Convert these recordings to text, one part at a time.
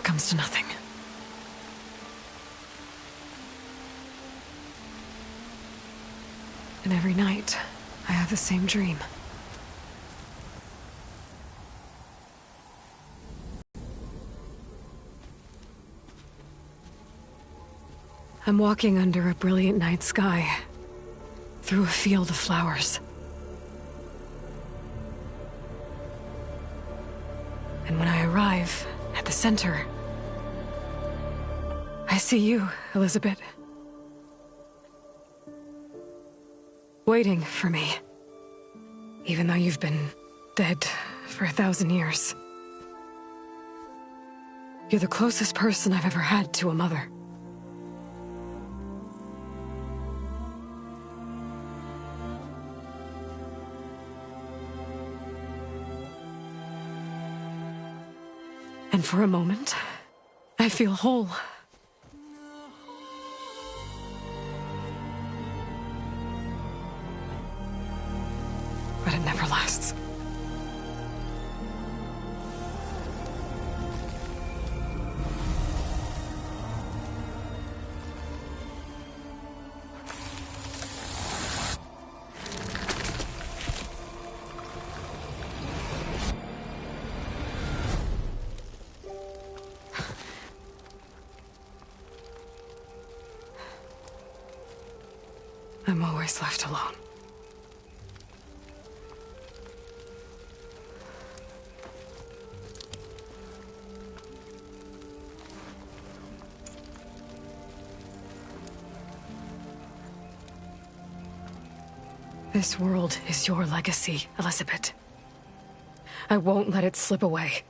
that comes to nothing. And every night, I have the same dream. I'm walking under a brilliant night sky, through a field of flowers. And when I arrive at the center, I see you, Elizabeth. Waiting for me. Even though you've been dead for 1,000 years. You're the closest person I've ever had to a mother. And for a moment, I feel whole. But it never lasts. I'm always left alone. This world is your legacy, Elizabeth. I won't let it slip away.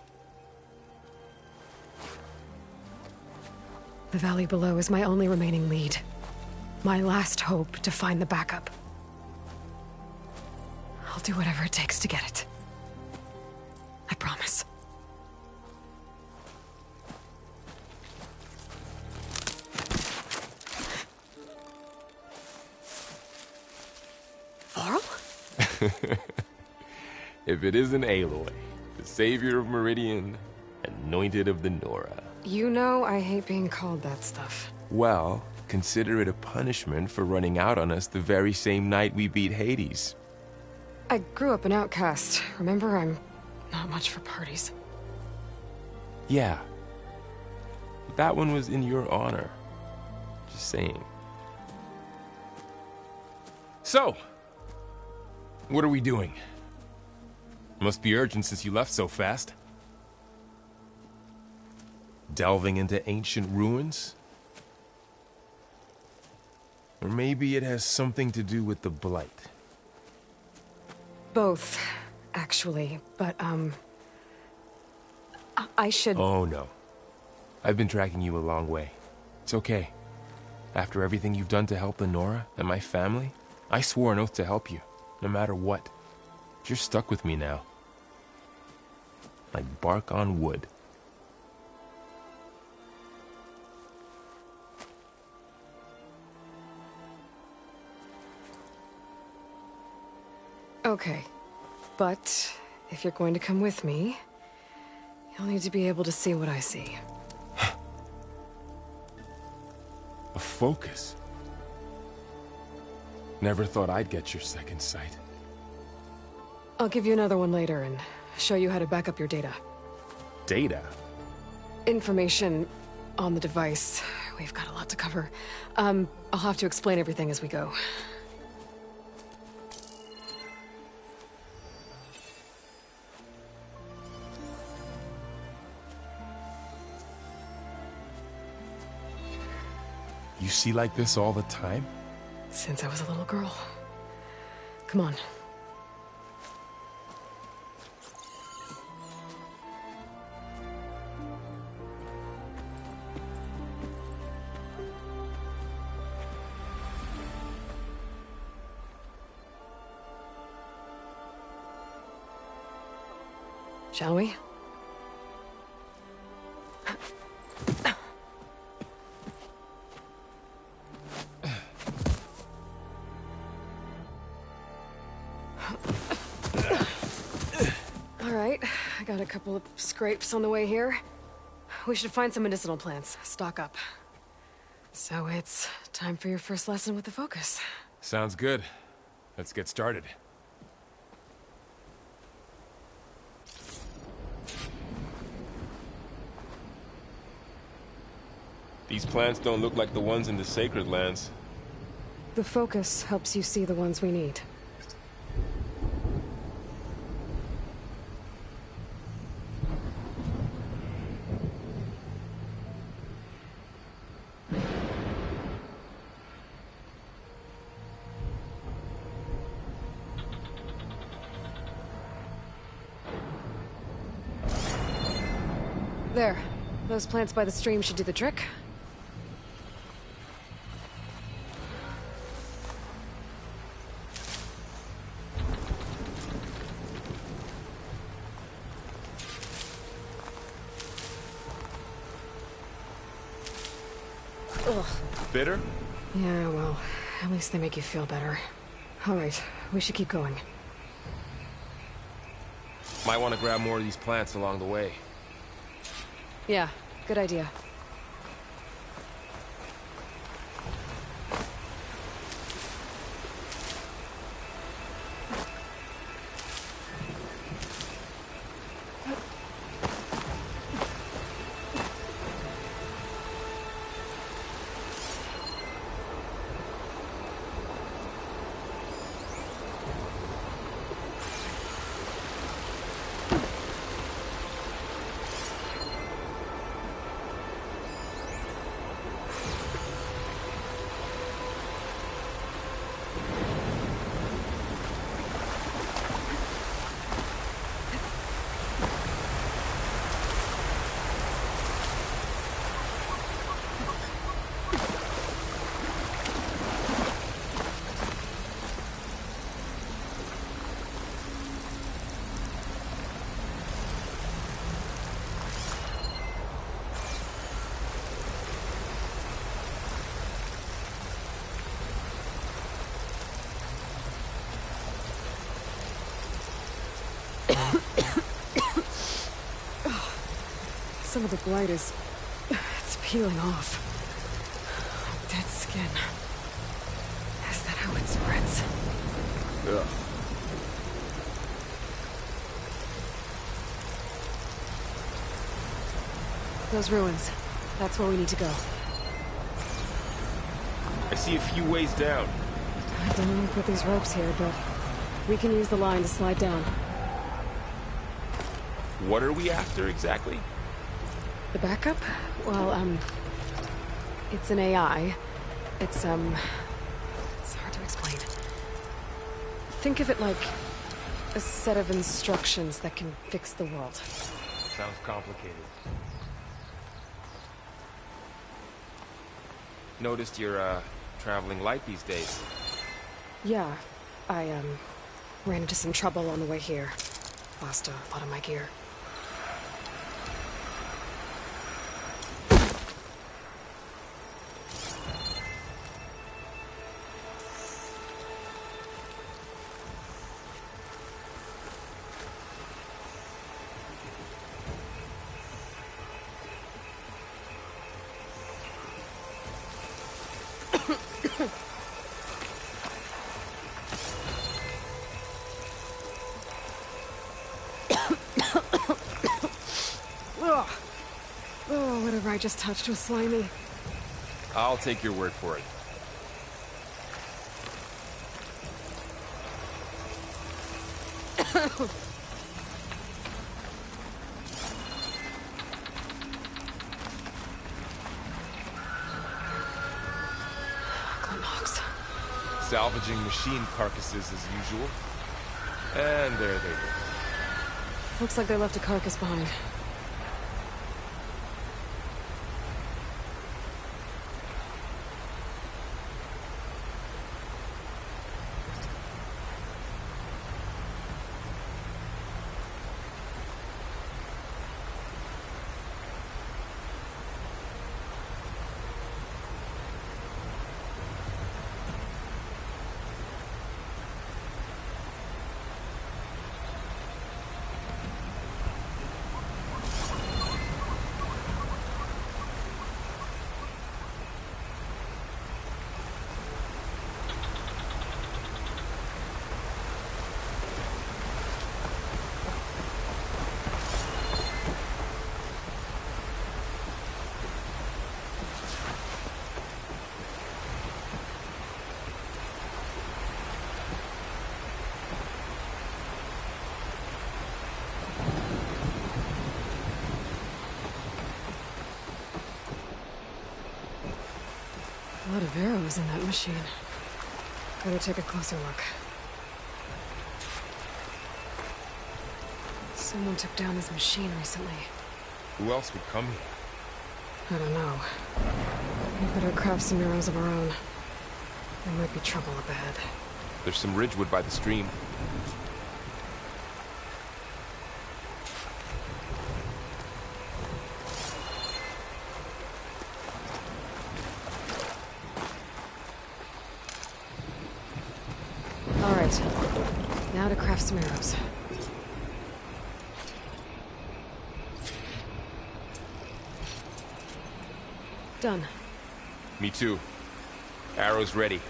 The valley below is my only remaining lead. My last hope to find the backup. I'll do whatever it takes to get it. I promise. Varl? If it isn't Aloy, the savior of Meridian, anointed of the Nora. You know I hate being called that stuff. Well, consider it a punishment for running out on us the very same night we beat Hades. I grew up an outcast. Remember, I'm not much for parties. Yeah. That one was in your honor. Just saying. So, what are we doing? Must be urgent since you left so fast. Delving into ancient ruins? Or maybe it has something to do with the Blight. Both, actually, but, I should... Oh, no. I've been tracking you a long way. It's okay. After everything you've done to help the Nora and my family, I swore an oath to help you, no matter what. You're stuck with me now. Like bark on wood. Okay, but if you're going to come with me, you'll need to be able to see what I see. A focus? Never thought I'd get your second sight. I'll give you another one later and show you how to back up your data. Data? Information on the device. We've got a lot to cover. I'll have to explain everything as we go. You see like this all the time? Since I was a little girl. Come on. Shall we? All right, I got a couple of scrapes on the way here. we should find some medicinal plants, stock up. So it's time for your first lesson with the Focus. Sounds good. Let's get started. These plants don't look like the ones in the Sacred Lands. The Focus helps you see the ones we need. There. Those plants by the stream should do the trick. Ugh. Bitter? Yeah, well, at least they make you feel better. All right, we should keep going. Might want to grab more of these plants along the way. Yeah, good idea. Some of the blight is... it's peeling off. Dead skin. Is that how it spreads? Ugh. Those ruins. That's where we need to go. I see a few ways down. I don't know who put these ropes here, but we can use the line to slide down. What are we after exactly? The backup? Well, it's an AI. It's hard to explain. Think of it like a set of instructions that can fix the world. Sounds complicated. Noticed you're, traveling light these days. Yeah, I, ran into some trouble on the way here. Lost a lot of my gear. Ugh. Oh, whatever I just touched was slimy. I'll take your word for it. Knox. Salvaging machine carcasses as usual. And there they go. Looks like they left a carcass behind. lot of arrows in that machine. Better take a closer look. Someone took down his machine recently. Who else would come here? I don't know. We better craft some arrows of our own. There might be trouble up ahead. There's some ridgewood by the stream. All right. Now to craft some arrows. Done. Me too. Arrows ready.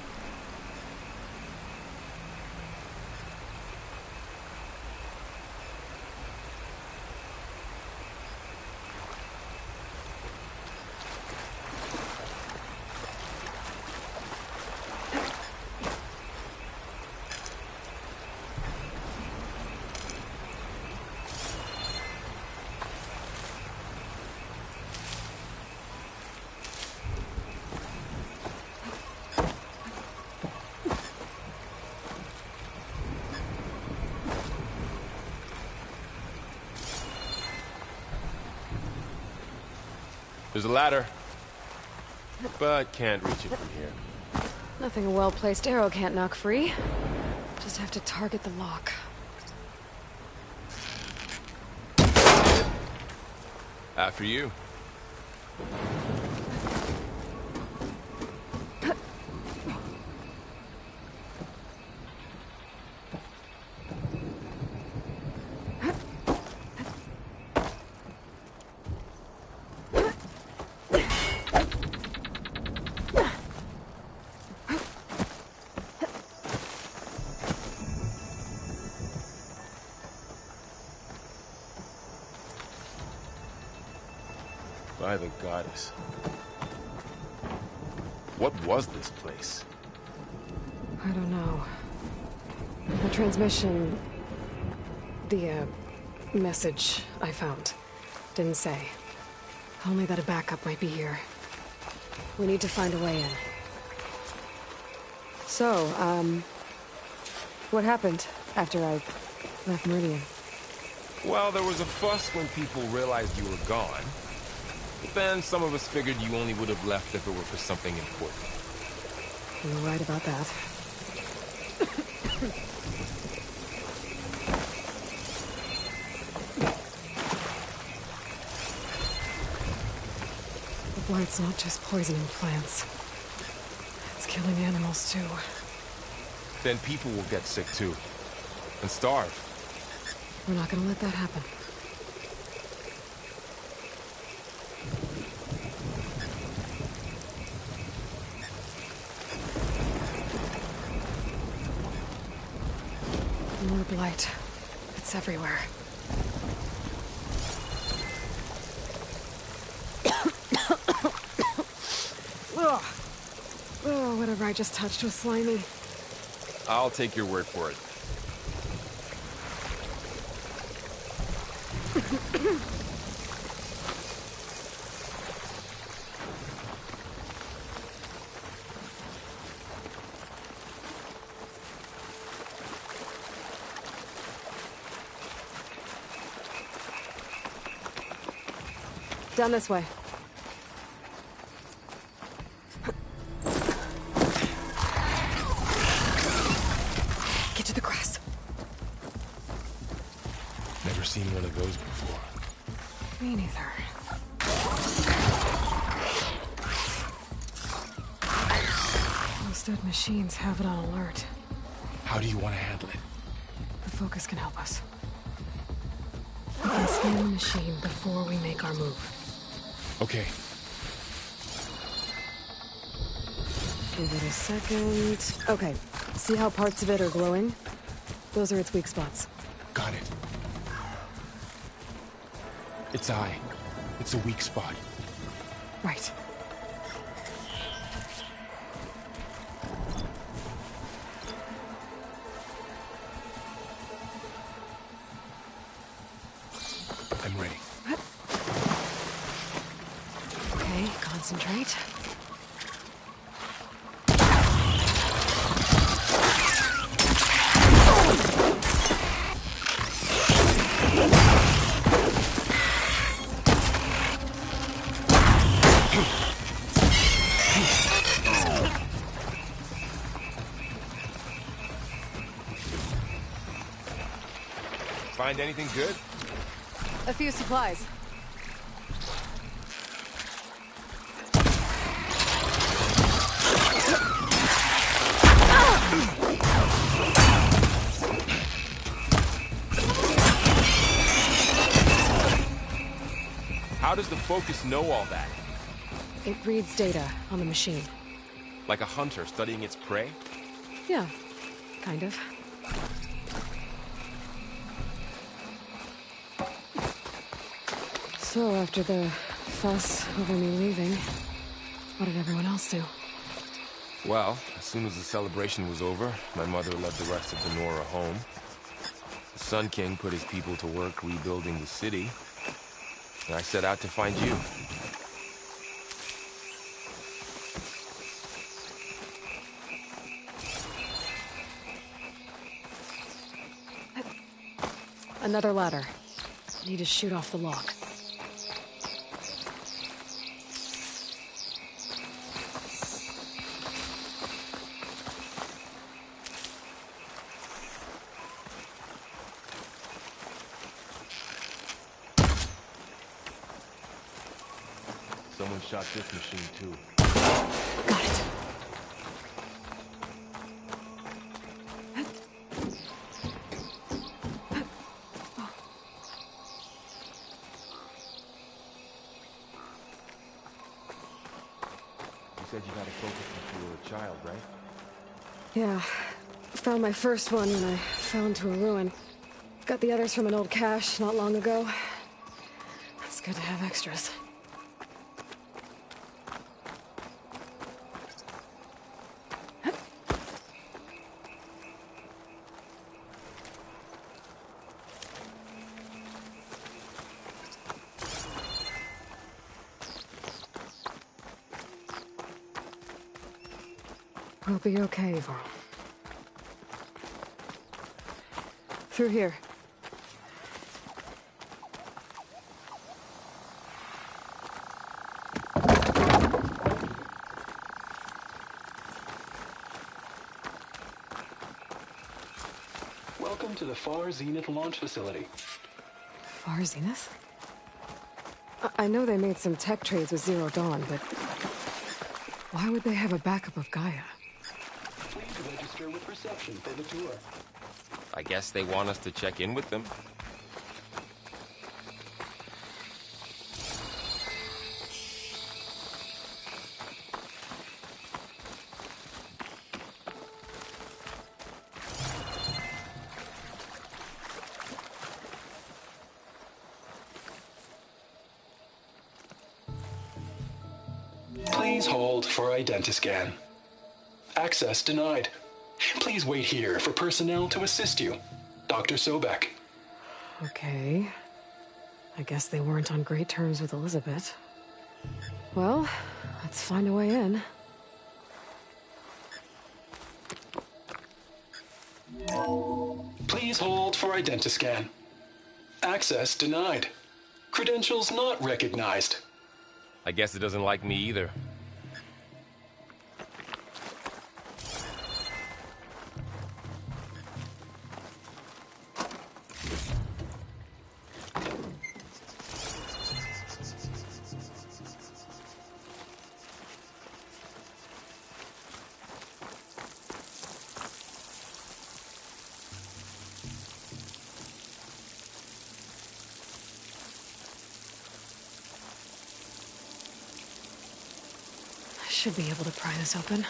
There's a ladder, but can't reach it from here. Nothing a well-placed arrow can't knock free. Just have to target the lock. After you. By the goddess. What was this place? I don't know. The transmission... The, message I found didn't say. Only that a backup might be here. We need to find a way in. So, what happened after I left Meridian? Well, there was a fuss when people realized you were gone. But then some of us figured you only would have left if it were for something important. You're right about that. The blight's not just poisoning plants. It's killing animals, too. Then people will get sick too. And starve. We're not gonna let that happen. More blight. It's everywhere. Ugh. Oh, whatever I just touched was slimy. I'll take your word for it. Down this way. Get to the grass. Never seen one of those before. Me neither. Those dead machines have it on alert. How do you want to handle it? The focus can help us. We can scan the machine before we make our move. Okay. Give it a second. Okay. See how parts of it are glowing? Those are its weak spots. Got it. Its eye. It's a weak spot. Right. I'm ready. Okay, concentrate. Find anything good? A few supplies. How does the Focus know all that? It reads data on the machine. Like a hunter studying its prey? Yeah, kind of. So, after the fuss over me leaving, what did everyone else do? Well, as soon as the celebration was over, my mother led the rest of the Nora home. The Sun King put his people to work rebuilding the city, and I set out to find you. Another ladder. Need to shoot off the lock. Someone shot this machine too. Got it. You said you got a Focus since you were a child, right? Yeah. Found my first one when I fell into a ruin. Got the others from an old cache not long ago. It's good to have extras. We'll be okay, Yvonne. Through here. Welcome to the Far Zenith launch facility. Far Zenith? I know they made some tech trades with Zero Dawn, but why would they have a backup of Gaia? Please register with reception for the tour. I guess they want us to check in with them. Please hold for Identiscan. Access denied. Please wait here for personnel to assist you. Dr. Sobek. Okay. I guess they weren't on great terms with Elizabeth. Well, let's find a way in. Please hold for Identiscan. Access denied. Credentials not recognized. I guess it doesn't like me either. Should be able to pry this open.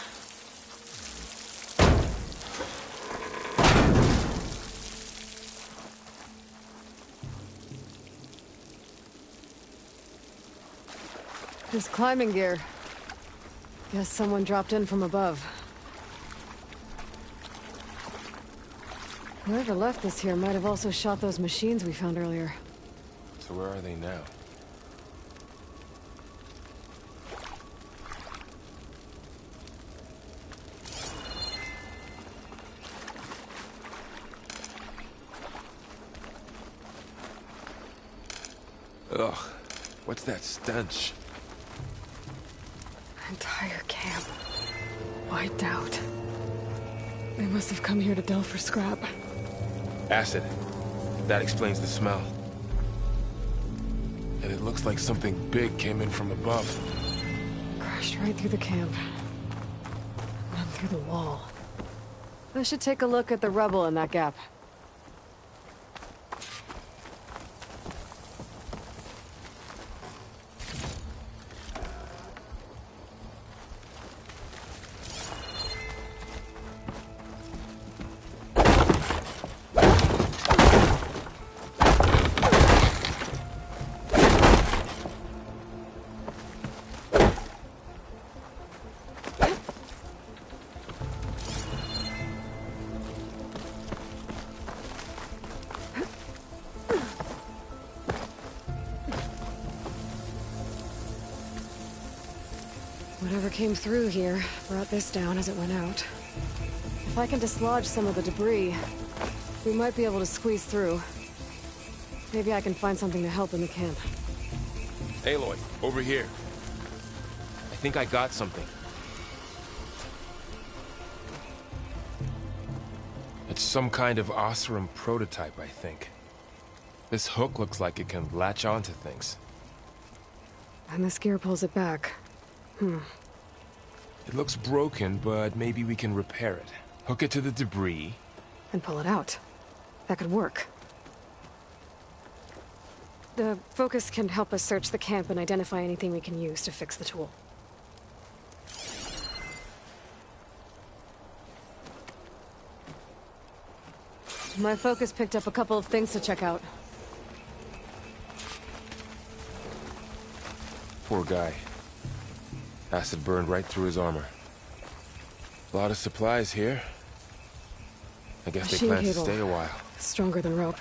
There's climbing gear. Guess someone dropped in from above. Whoever left this here might have also shot those machines we found earlier. So where are they now? Ugh, what's that stench? Entire camp wiped out. They must have come here to delve for scrap. Acid. That explains the smell. And it looks like something big came in from above. Crashed right through the camp. And then through the wall. I should take a look at the rubble in that gap. Whatever came through here brought this down as it went out. If I can dislodge some of the debris, we might be able to squeeze through. Maybe I can find something to help in the camp. Aloy, over here. I think I got something. It's some kind of Oseram prototype, I think. This hook looks like it can latch onto things. And this gear pulls it back. It looks broken, but maybe we can repair it. Hook it to the debris. And pull it out. That could work. The focus can help us search the camp and identify anything we can use to fix the tool. My focus picked up a couple of things to check out. Poor guy. Acid burned right through his armor. A lot of supplies here. I guess they Machine plan to cable. stay a while. Stronger than rope.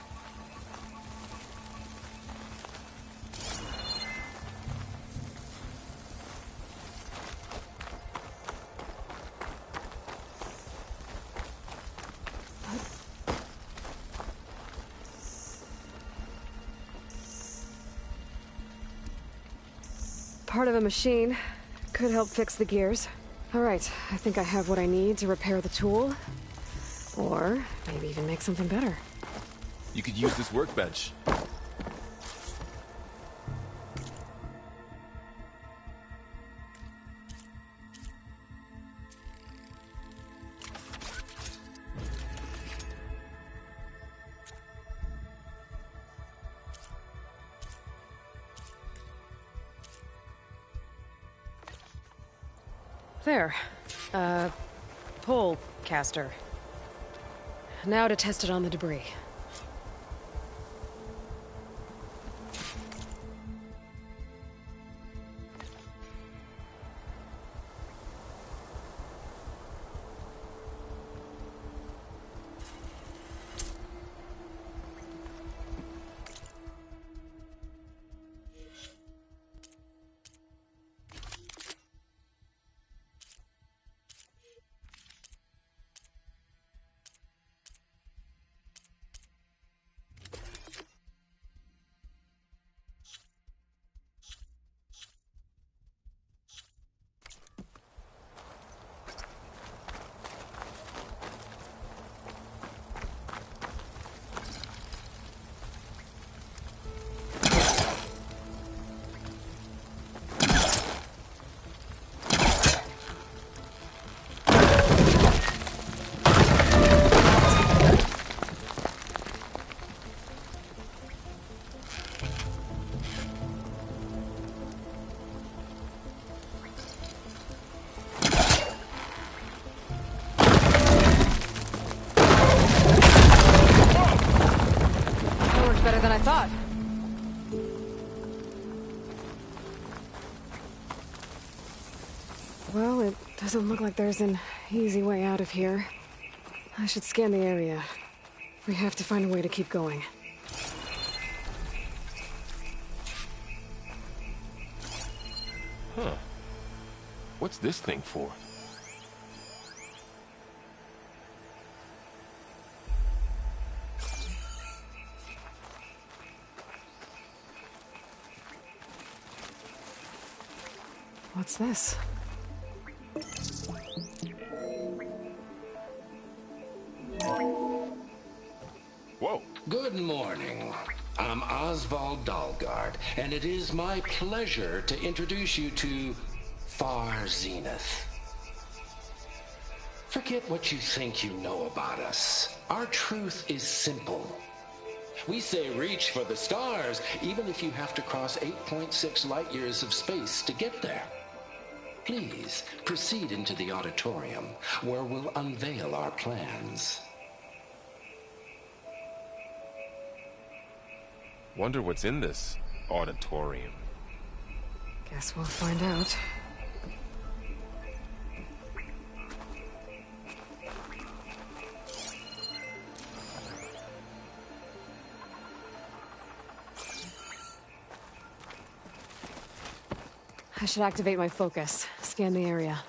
Part of a machine. Could help fix the gears. All right, I think I have what I need to repair the tool. Or maybe even make something better. You could use this workbench. There. Pole caster. Now to test it on the debris. Better than I thought. Well, it doesn't look like there's an easy way out of here. I should scan the area. We have to find a way to keep going. Huh. What's this thing for? What's this? Whoa. Good morning. Oswald Dalgard, and it is my pleasure to introduce you to Far Zenith. Forget what you think you know about us. Our truth is simple. We say reach for the stars, even if you have to cross 8.6 light years of space to get there. Please proceed into the auditorium, where we'll unveil our plans. Wonder what's in this auditorium. Guess we'll find out. I should activate my focus. Scan the area.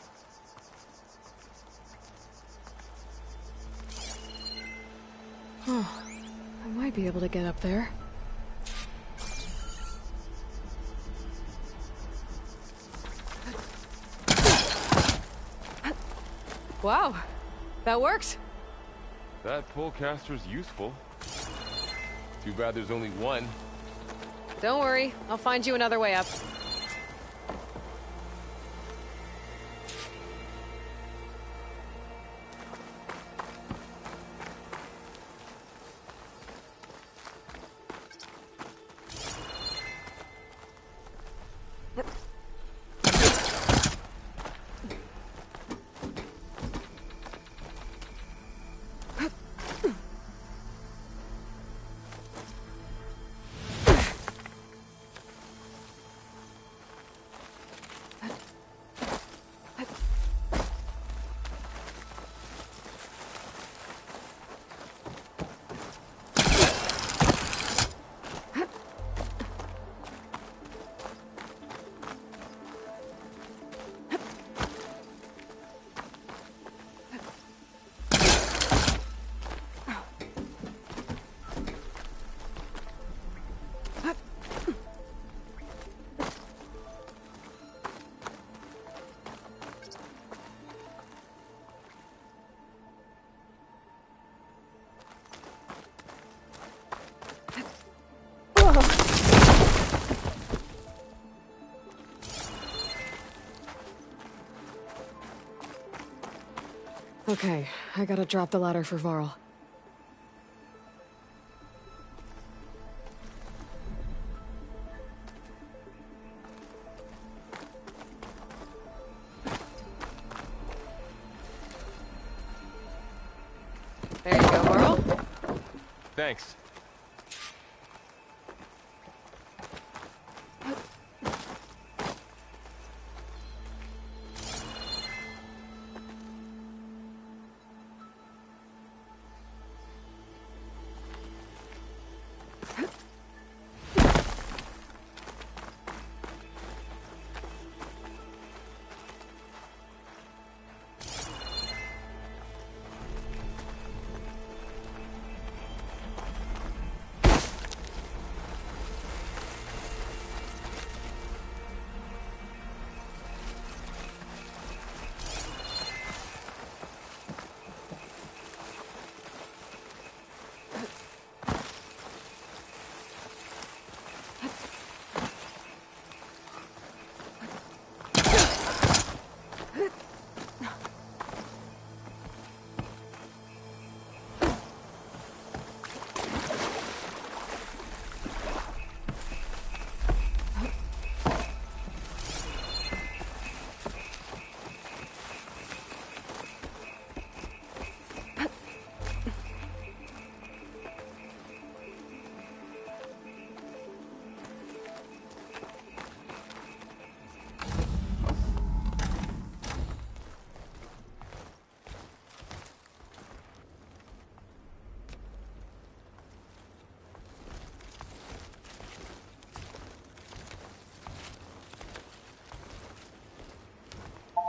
Oh, I might be able to get up there. Wow, that worked. That pullcaster's useful. Too bad there's only one. Don't worry, I'll find you another way up. Okay, I gotta drop the ladder for Varl. There you go, Varl. Thanks.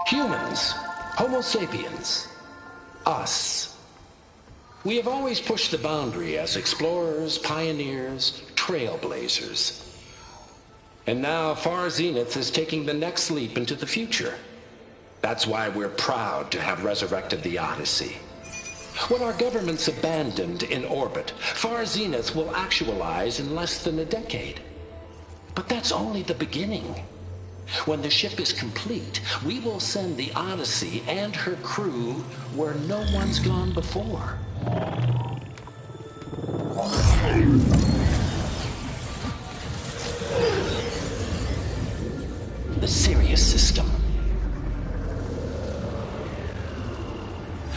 Humans, Homo sapiens, us. We have always pushed the boundary as explorers, pioneers, trailblazers. And now Far Zenith is taking the next leap into the future. That's why we're proud to have resurrected the Odyssey. What our governments abandoned in orbit, Far Zenith will actualize in less than a decade. But that's only the beginning. When the ship is complete, we will send the Odyssey and her crew where no one's gone before. The Sirius system.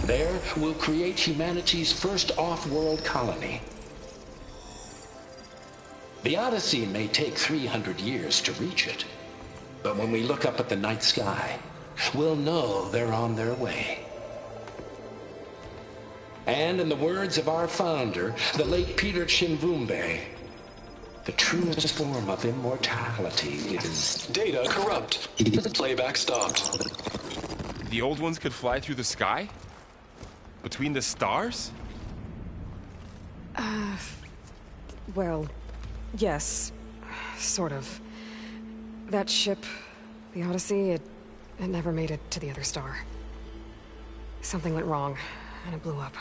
There, we'll create humanity's first off-world colony. The Odyssey may take 300 years to reach it, but when we look up at the night sky, we'll know they're on their way. And in the words of our founder, the late Peter Chinvumbe, the truest form of immortality is... Data corrupt. Playback stopped. The old ones could fly through the sky? Between the stars? Well, yes. Sort of. That ship, the Odyssey, it never made it to the other star. Something went wrong, and it blew up.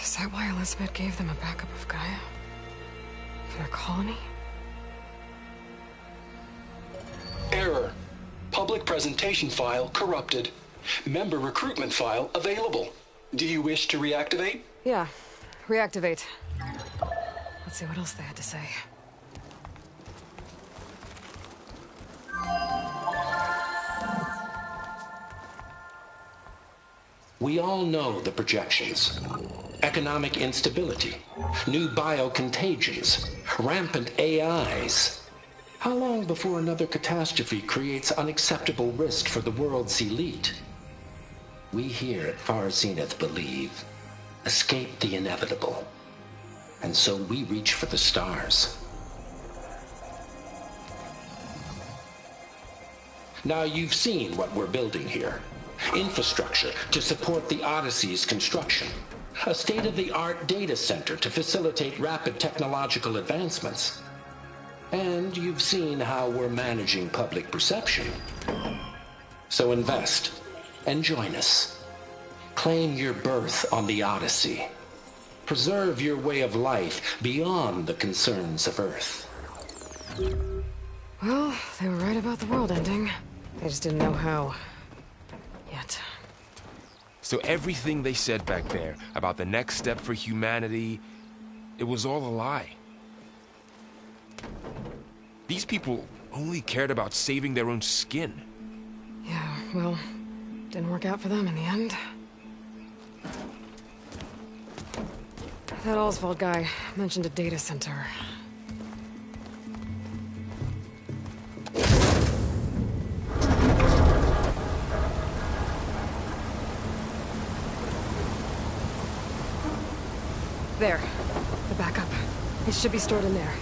Is that why Elizabeth gave them a backup of Gaia? For their colony? Error. Public presentation file corrupted. Member recruitment file available. Do you wish to reactivate? Yeah. Reactivate. Let's see what else they had to say. We all know the projections. Economic instability, new biocontagions, rampant AIs. How long before another catastrophe creates unacceptable risk for the world's elite? We here at Far Zenith believe, escape the inevitable. And so we reach for the stars. Now you've seen what we're building here. Infrastructure to support the Odyssey's construction. A state-of-the-art data center to facilitate rapid technological advancements. And you've seen how we're managing public perception. So invest and join us. Claim your berth on the Odyssey. Preserve your way of life beyond the concerns of Earth. Well, they were right about the world ending. They just didn't know how. Yet. So everything they said back there about the next step for humanity, it was all a lie. These people only cared about saving their own skin. Yeah, well, didn't work out for them in the end. That Oswald guy mentioned a data center. There. The backup. It should be stored in there.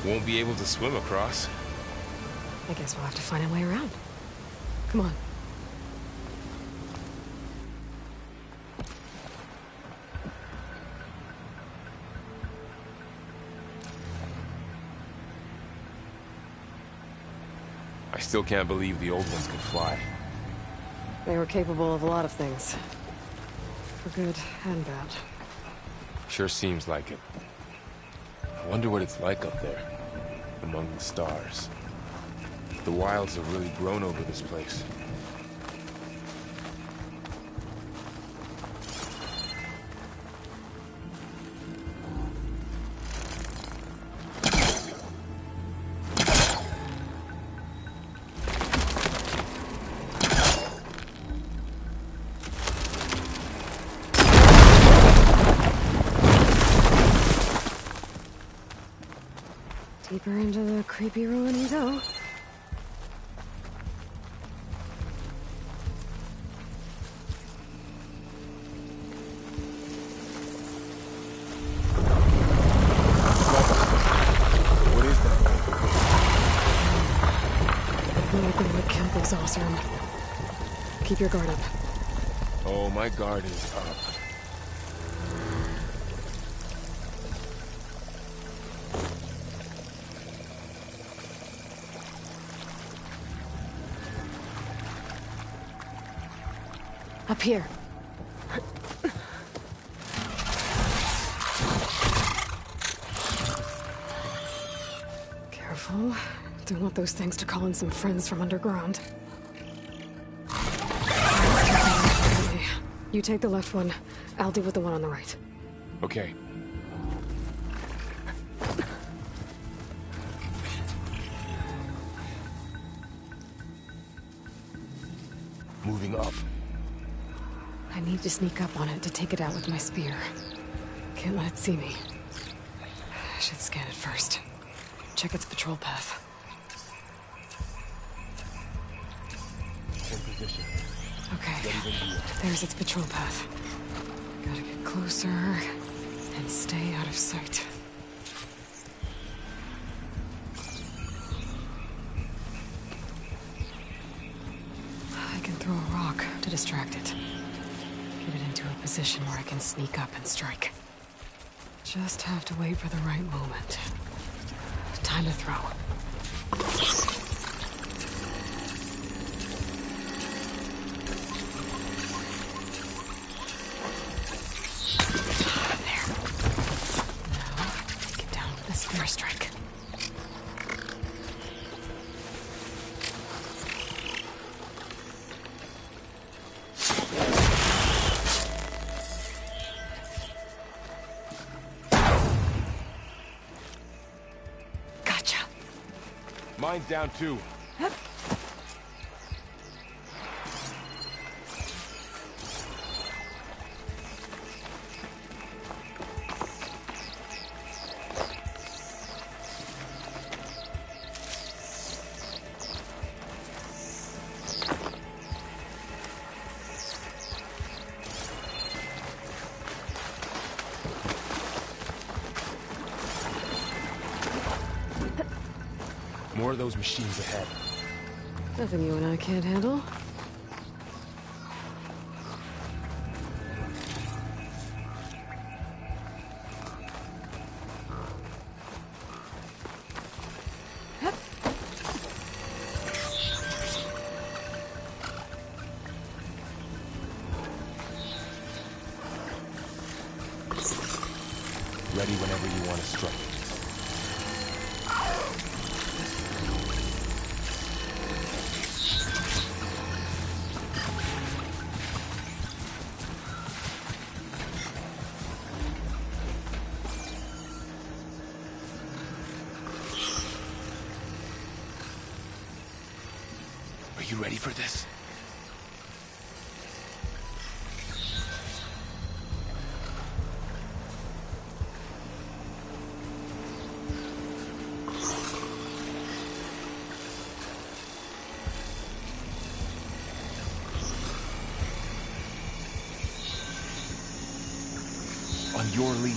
Won't be able to swim across. I guess we'll have to find a way around. Come on. I still can't believe the old ones could fly. They were capable of a lot of things. For good and bad. Sure seems like it. I wonder what it's like up there, among the stars. The wilds have really grown over this place. Deeper into the creepy ruin we go. What is that? Maybe we killed the exhaust room. Keep your guard up. Oh, my guard is up. Up here. Careful. Don't want those things to call in some friends from underground. Okay. You take the left one. I'll deal with the one on the right. Okay. Moving up. I need to sneak up on it to take it out with my spear. Can't let it see me. I should scan it first. Check its patrol path. In position. Okay, there's its patrol path. Gotta get closer and stay out of sight. I can throw a rock to distract it. Get it into a position where I can sneak up and strike. Just have to wait for the right moment. Time to throw. There. Now, take it down with a spear strike. Gotcha. Mine's down too. More of those machines ahead. Nothing you and I can't handle. Ready whenever you want to strike. Are you ready for this? On your lead.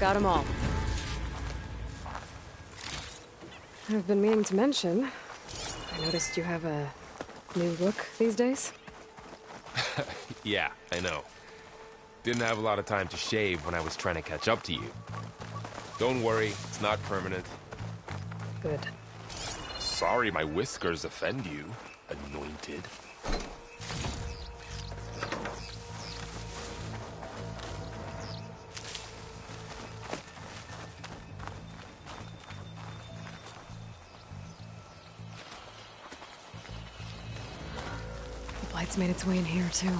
Got 'em all. I've been meaning to mention, I noticed you have a new look these days. Yeah, I know. Didn't have a lot of time to shave when I was trying to catch up to you. Don't worry, it's not permanent. Good. Sorry my whiskers offend you, anointed. The blight's made its way in here, too.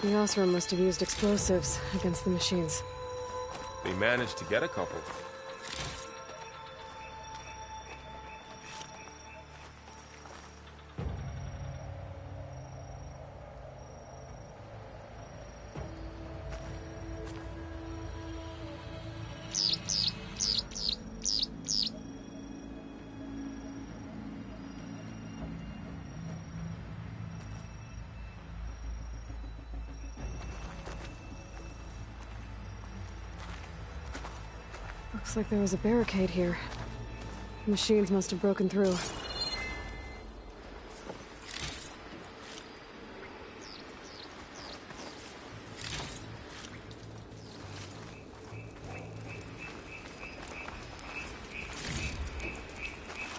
The Osram must have used explosives against the machines. They managed to get a couple. Looks like there was a barricade here. Machines must have broken through.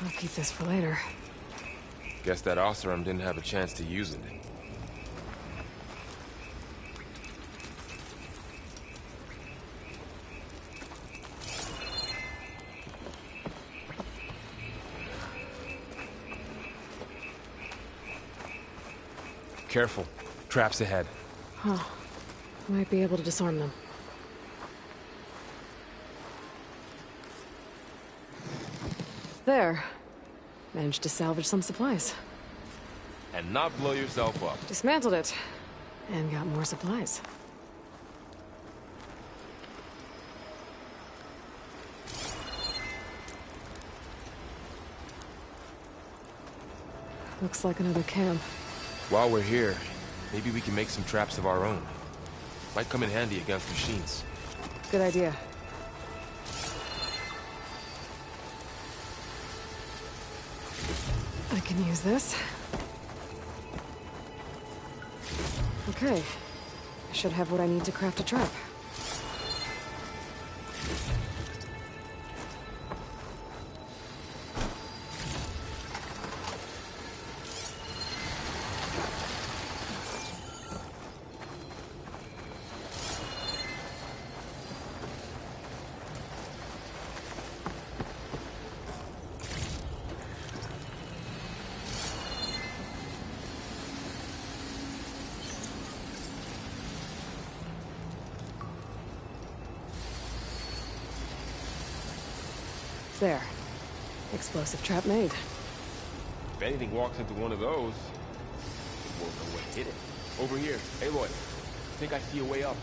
I'll keep this for later. Guess that Osram didn't have a chance to use it. Careful. Traps ahead. Huh. Might be able to disarm them. There. Managed to salvage some supplies. And not blow yourself up. Dismantled it. And got more supplies. Looks like another camp. While we're here, maybe we can make some traps of our own. Might come in handy against machines. Good idea. I can use this. Okay. I should have what I need to craft a trap. There. Explosive trap made. If anything walks into one of those, it won't know what hit it. Over here. Aloy, I think I see a way up.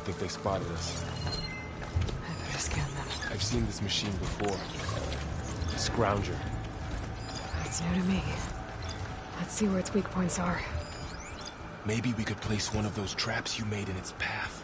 think they spotted us. I better scan them. I've seen this machine before. A scrounger. That's new to me. Let's see where its weak points are. Maybe we could place one of those traps you made in its path.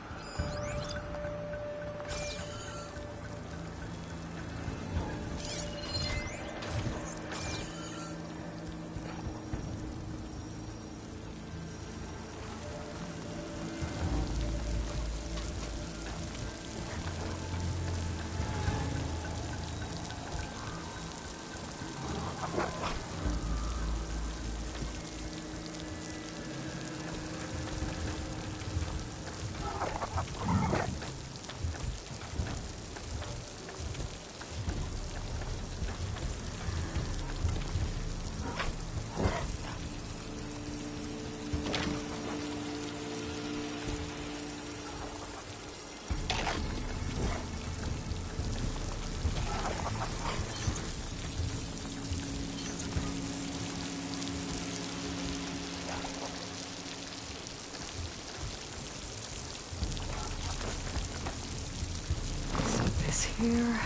Here.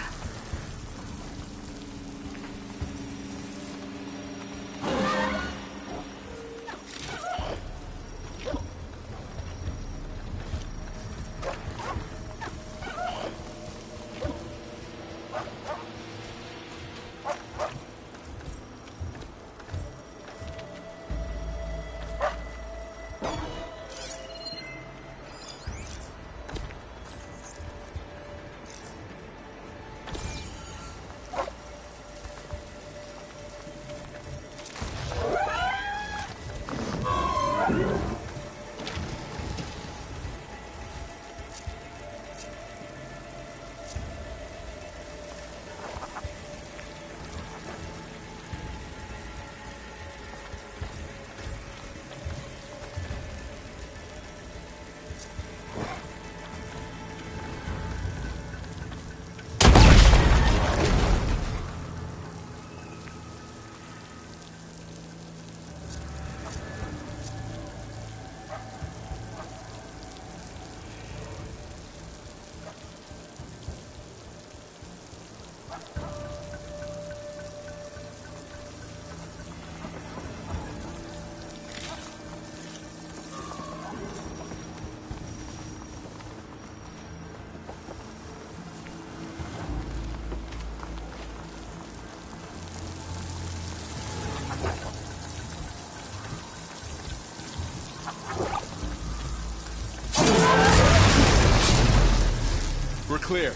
We're clear.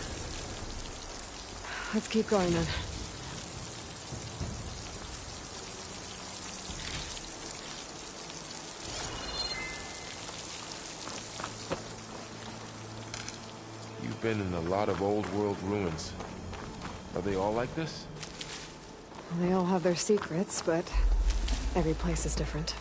Let's keep going then. You've been in a lot of old world ruins. Are they all like this? Well, they all have their secrets, but every place is different.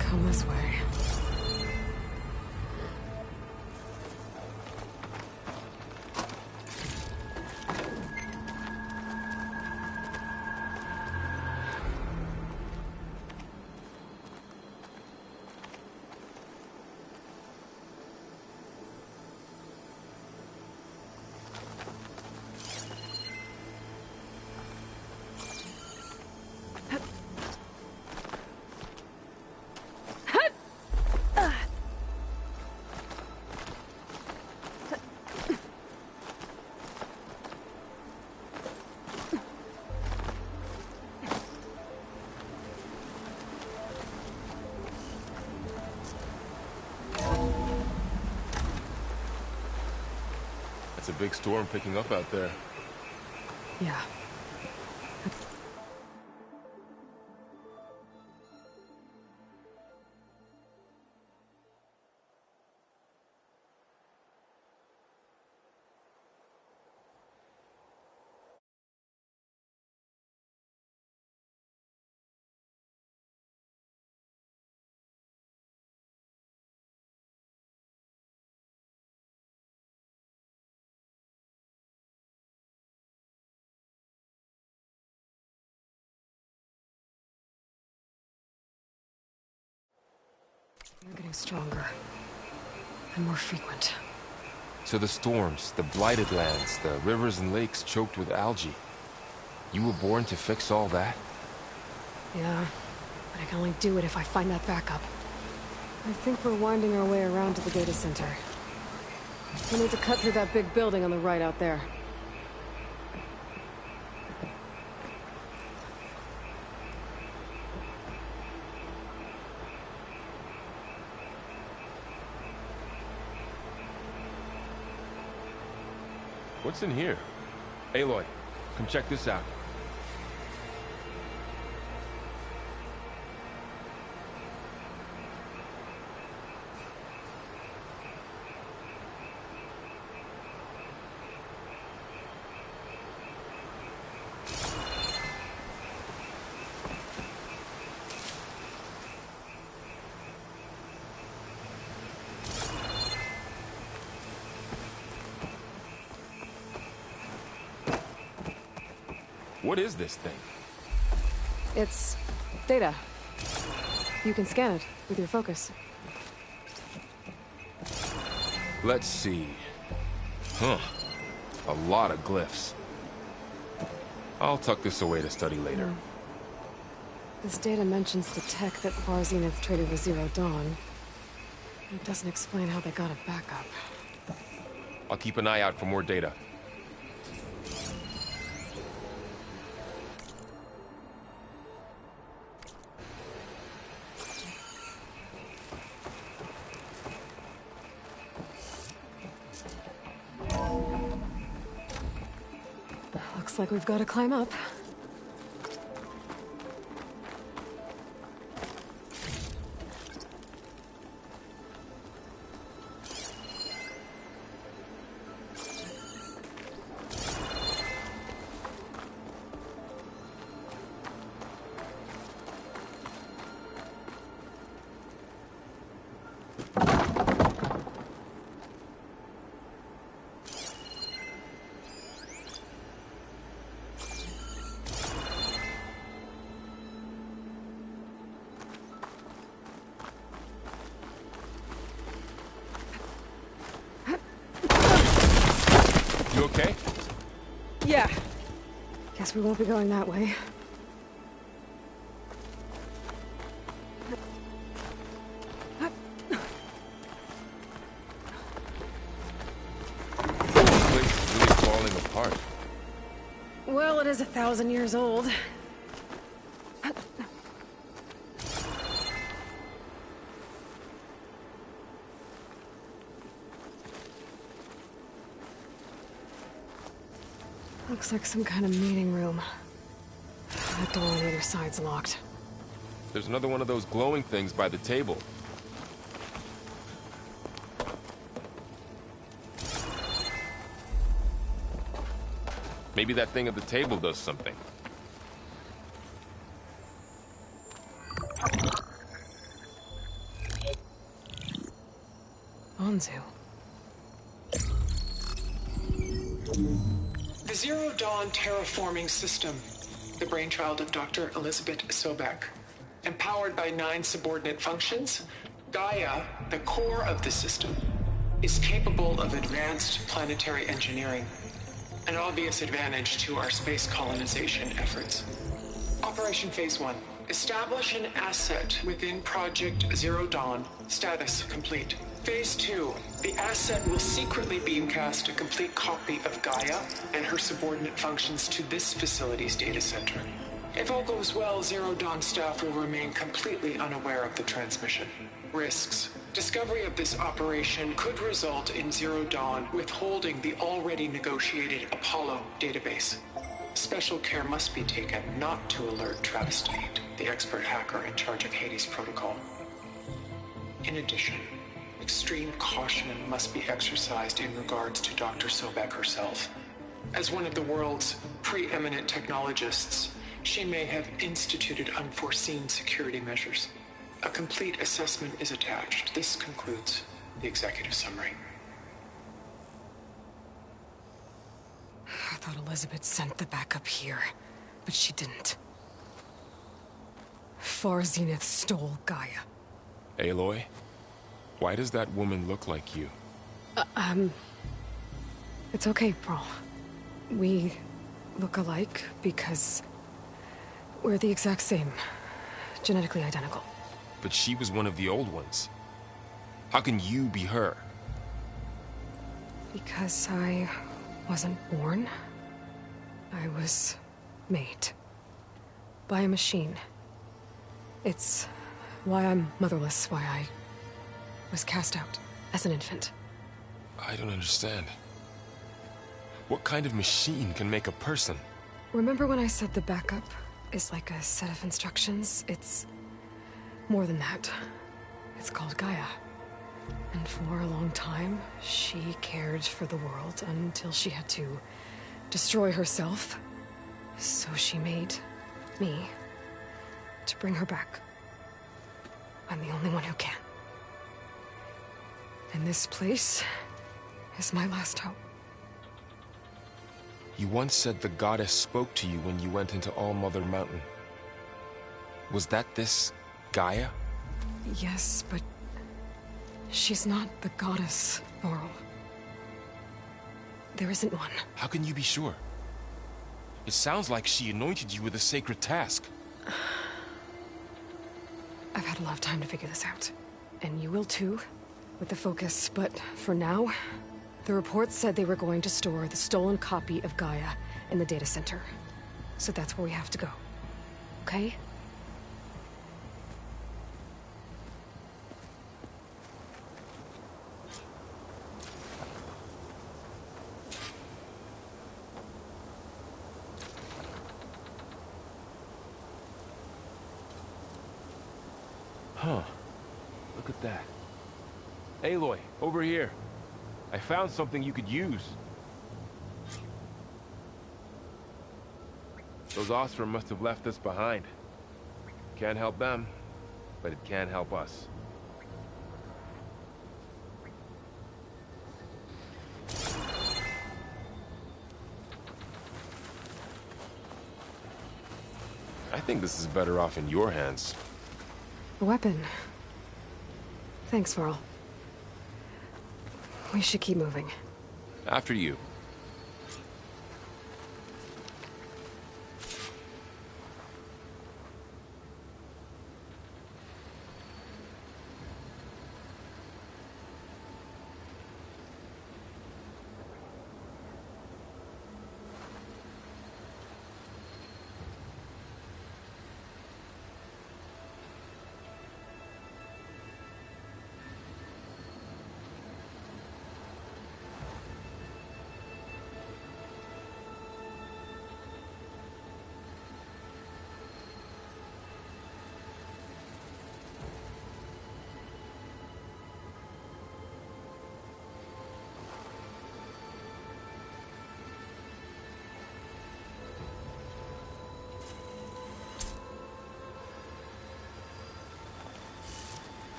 Come this way. It's a big storm picking up out there. Yeah. They're getting stronger. And more frequent. So the storms, the blighted lands, the rivers and lakes choked with algae. You were born to fix all that? Yeah. But I can only do it if I find that backup. I think we're winding our way around to the data center. We need to cut through that big building on the right out there. What's in here? Aloy, come check this out. What is this thing? It's data. You can scan it with your focus. Let's see. Huh. A lot of glyphs. I'll tuck this away to study later. This data mentions the tech that Far Zenith traded with Zero Dawn. It doesn't explain how they got a backup. I'll keep an eye out for more data. Looks like we've got to climb up. You okay? Yeah. Guess we won't be going that way. This place is really falling apart. Well, it is 1,000 years old. Looks like some kind of meeting room. That door on the other side's locked. There's another one of those glowing things by the table. Maybe that thing at the table does something. Anzu. The Zero Dawn terraforming system, the brainchild of Dr. Elizabeth Sobek. Empowered by 9 subordinate functions, Gaia, the core of the system, is capable of advanced planetary engineering, an obvious advantage to our space colonization efforts. Operation Phase 1. Establish an asset within Project Zero Dawn. Status complete. Phase 2. The asset will secretly beamcast a complete copy of Gaia and her subordinate functions to this facility's data center. If all goes well, Zero Dawn staff will remain completely unaware of the transmission. Risks. Discovery of this operation could result in Zero Dawn withholding the already negotiated Apollo database. Special care must be taken not to alert Travis Tate, the expert hacker in charge of Hades Protocol. In addition, extreme caution must be exercised in regards to Dr. Sobek herself. As one of the world's preeminent technologists, she may have instituted unforeseen security measures. A complete assessment is attached. This concludes the executive summary. I thought Elizabeth sent the backup here, but she didn't. Far Zenith stole Gaia. Aloy, why does that woman look like you? It's okay, Pearl. We look alike because we're the exact same. Genetically identical. But she was one of the old ones. How can you be her? Because I wasn't born. I was made. By a machine. It's why I'm motherless, why I was cast out as an infant. I don't understand. What kind of machine can make a person? Remember when I said the backup is like a set of instructions? It's more than that. It's called Gaia. And for a long time, she cared for the world until she had to destroy herself. So she made me to bring her back. I'm the only one who can. And this place is my last hope. You once said the goddess spoke to you when you went into All-Mother Mountain. Was that this Gaia? Yes, but she's not the goddess, Laurel. There isn't one. How can you be sure? It sounds like she anointed you with a sacred task. I've had a lot of time to figure this out. And you will too, with the focus. But for now, the reports said they were going to store the stolen copy of Gaia in the data center. So that's where we have to go. Okay? Huh. Look at that. Aloy, over here. I found something you could use. Those Ostrom must have left us behind. Can't help them, but it can help us. I think this is better off in your hands. A weapon. Thanks, Varl. We should keep moving. After you.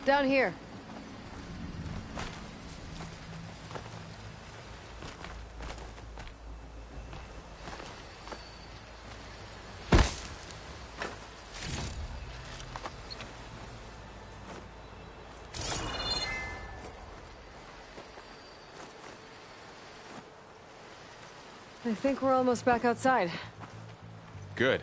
Down here. I think we're almost back outside. Good.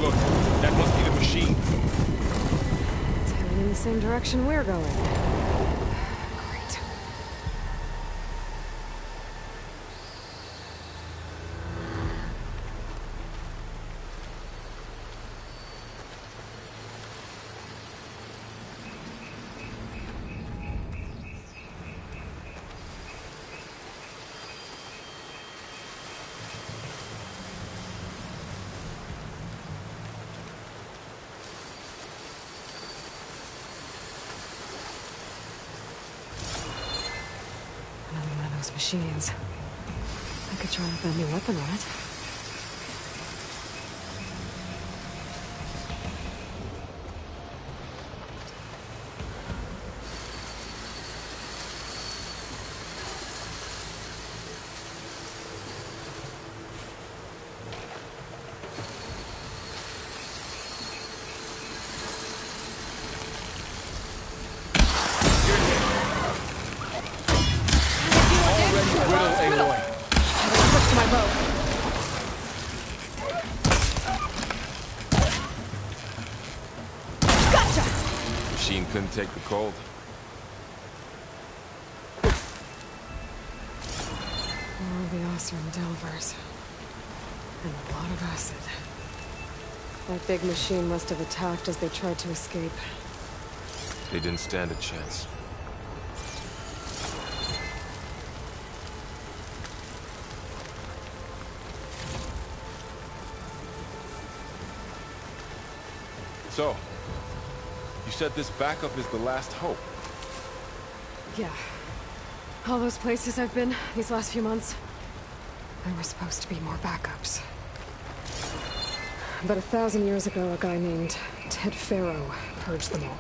Look, that must be the machine. direction we're going. Great. Another one of those machines. I could try out that new weapon on it. Switch to my bow. Gotcha! Machine couldn't take the cold. More of the Osram Delvers. And a lot of acid. That big machine must have attacked as they tried to escape. They didn't stand a chance. So, you said this backup is the last hope. Yeah. All those places I've been these last few months, there were supposed to be more backups. But 1,000 years ago, a guy named Ted Faro purged them all.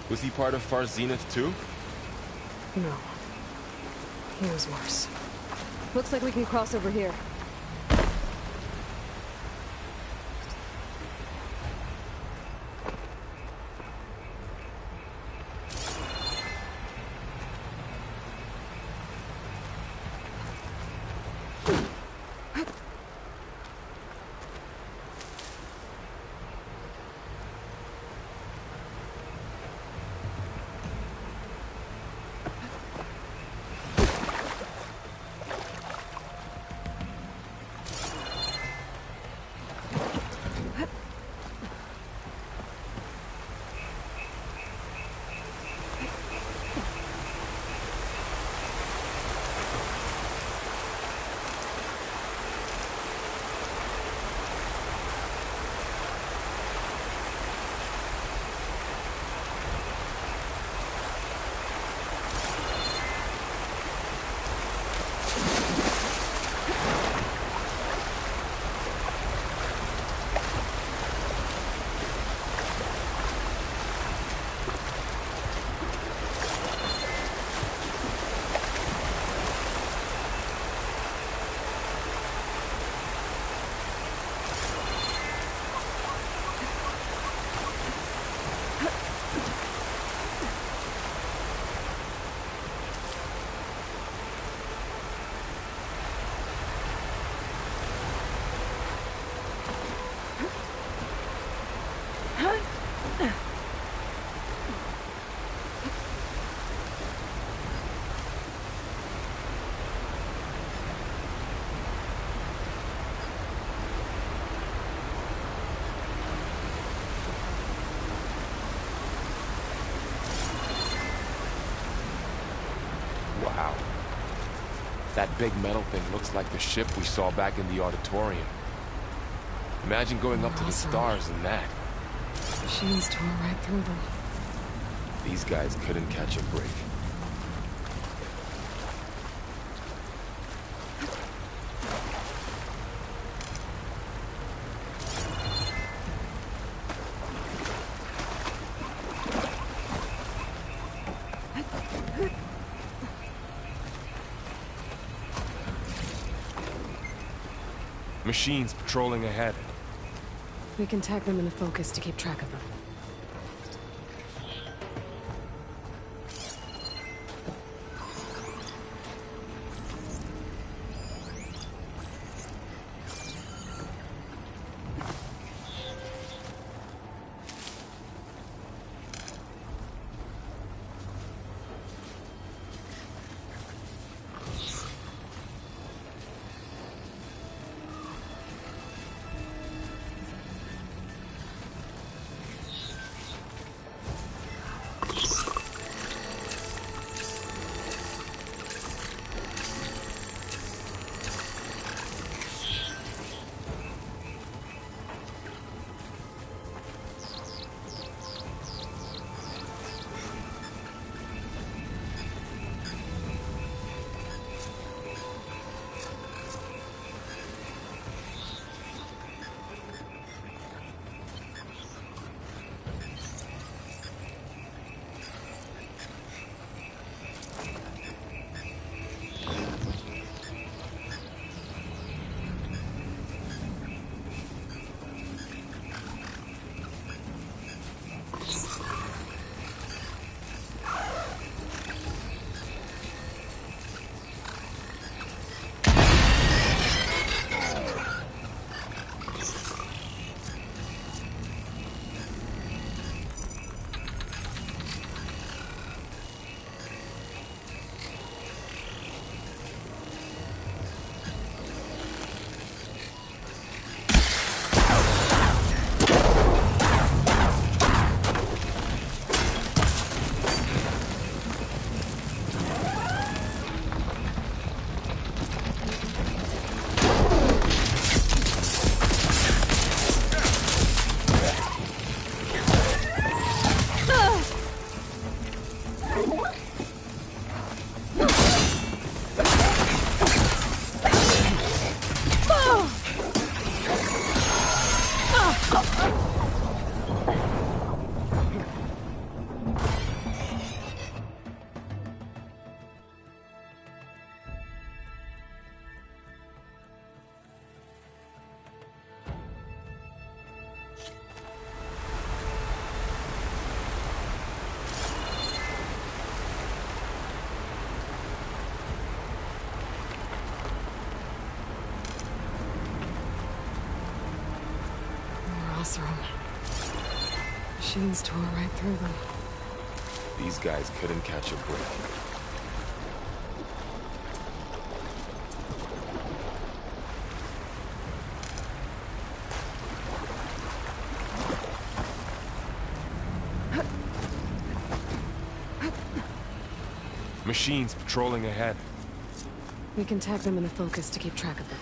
Was he part of Far Zenith too? No. He was worse. Looks like we can cross over here. Wow. That big metal thing looks like the ship we saw back in the auditorium. Imagine going up to the Awesome. stars in that. Machines tore right through them. These guys couldn't catch a break. Machines patrolling ahead. We can tag them in the focus to keep track of them. Machines tore right through them. These guys couldn't catch a break. Machines patrolling ahead. We can tag them in the focus to keep track of them.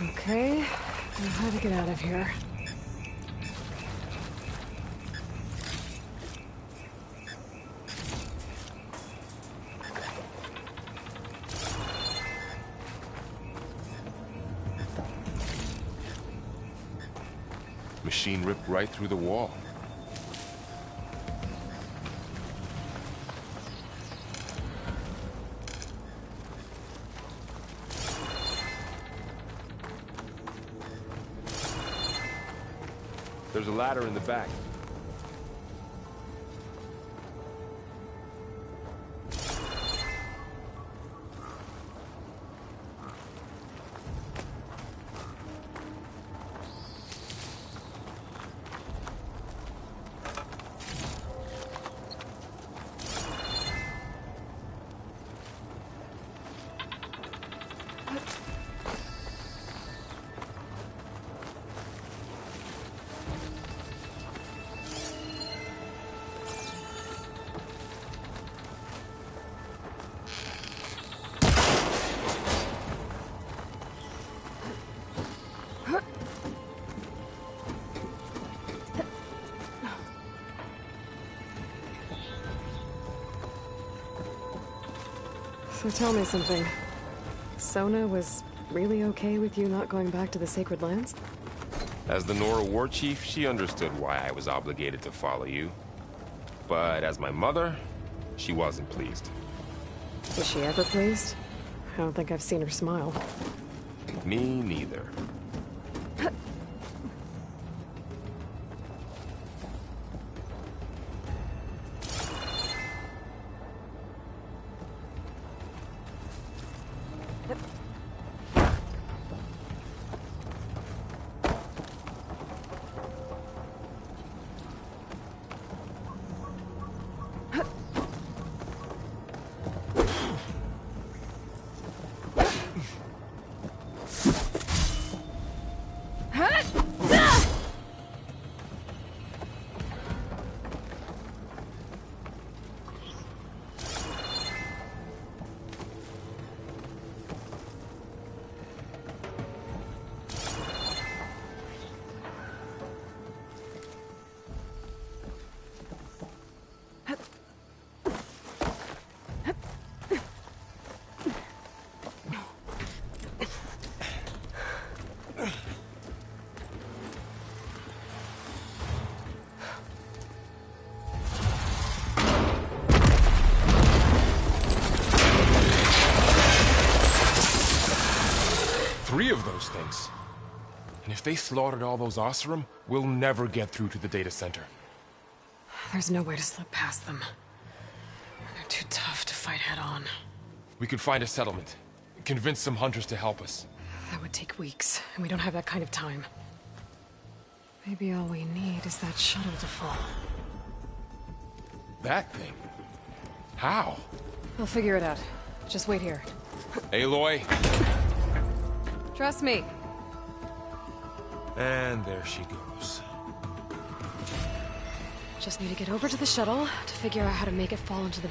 Okay, now how to get out of here? Machine ripped right through the wall. There's a ladder in the back. So tell me something. Sona was really okay with you not going back to the Sacred Lands? As the Nora war chief, she understood why I was obligated to follow you. But as my mother, she wasn't pleased. Was she ever pleased? I don't think I've seen her smile. Me neither. those things. And if they slaughtered all those Oseram, we'll never get through to the data center. There's no way to slip past them. They're too tough to fight head-on. We could find a settlement. Convince some hunters to help us. That would take weeks, and we don't have that kind of time. Maybe all we need is that shuttle to fall. That thing? How? We'll figure it out. Just wait here. Aloy! Trust me. And there she goes. Just need to get over to the shuttle to figure out how to make it fall into the...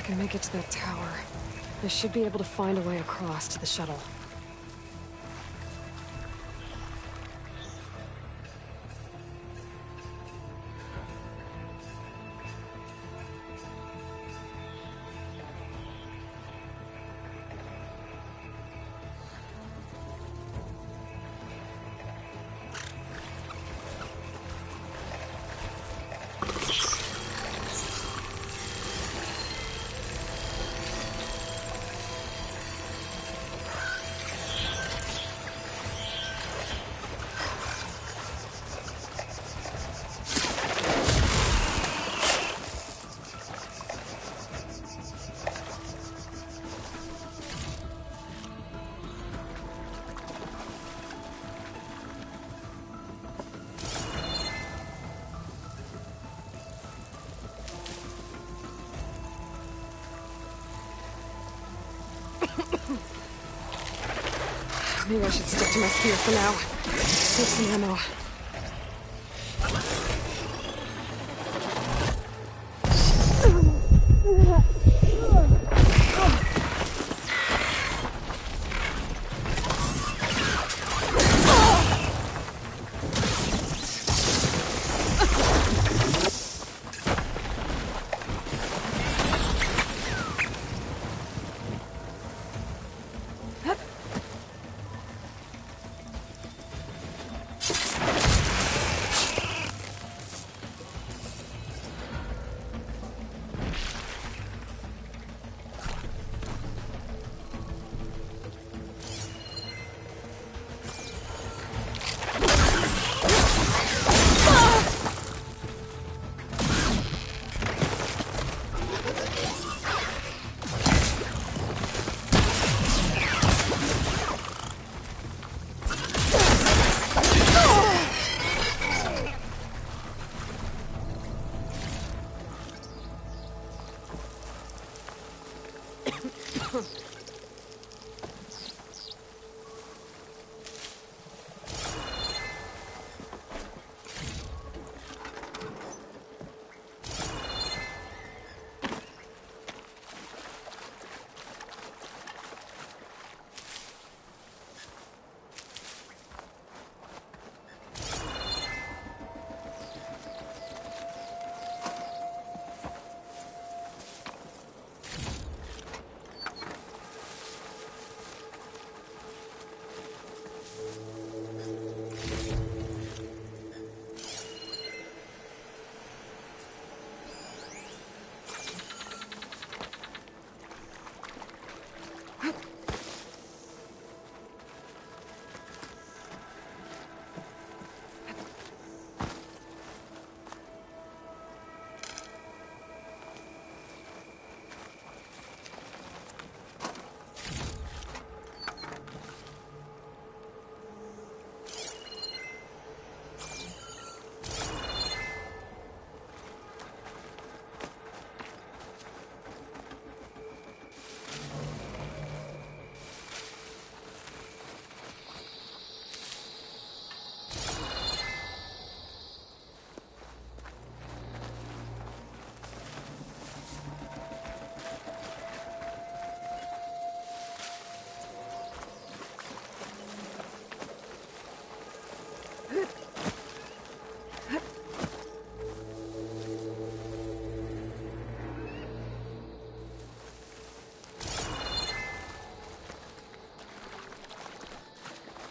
can make it to that tower, I should be able to find a way across to the shuttle. Maybe I should stick to my spear for now. Save some ammo.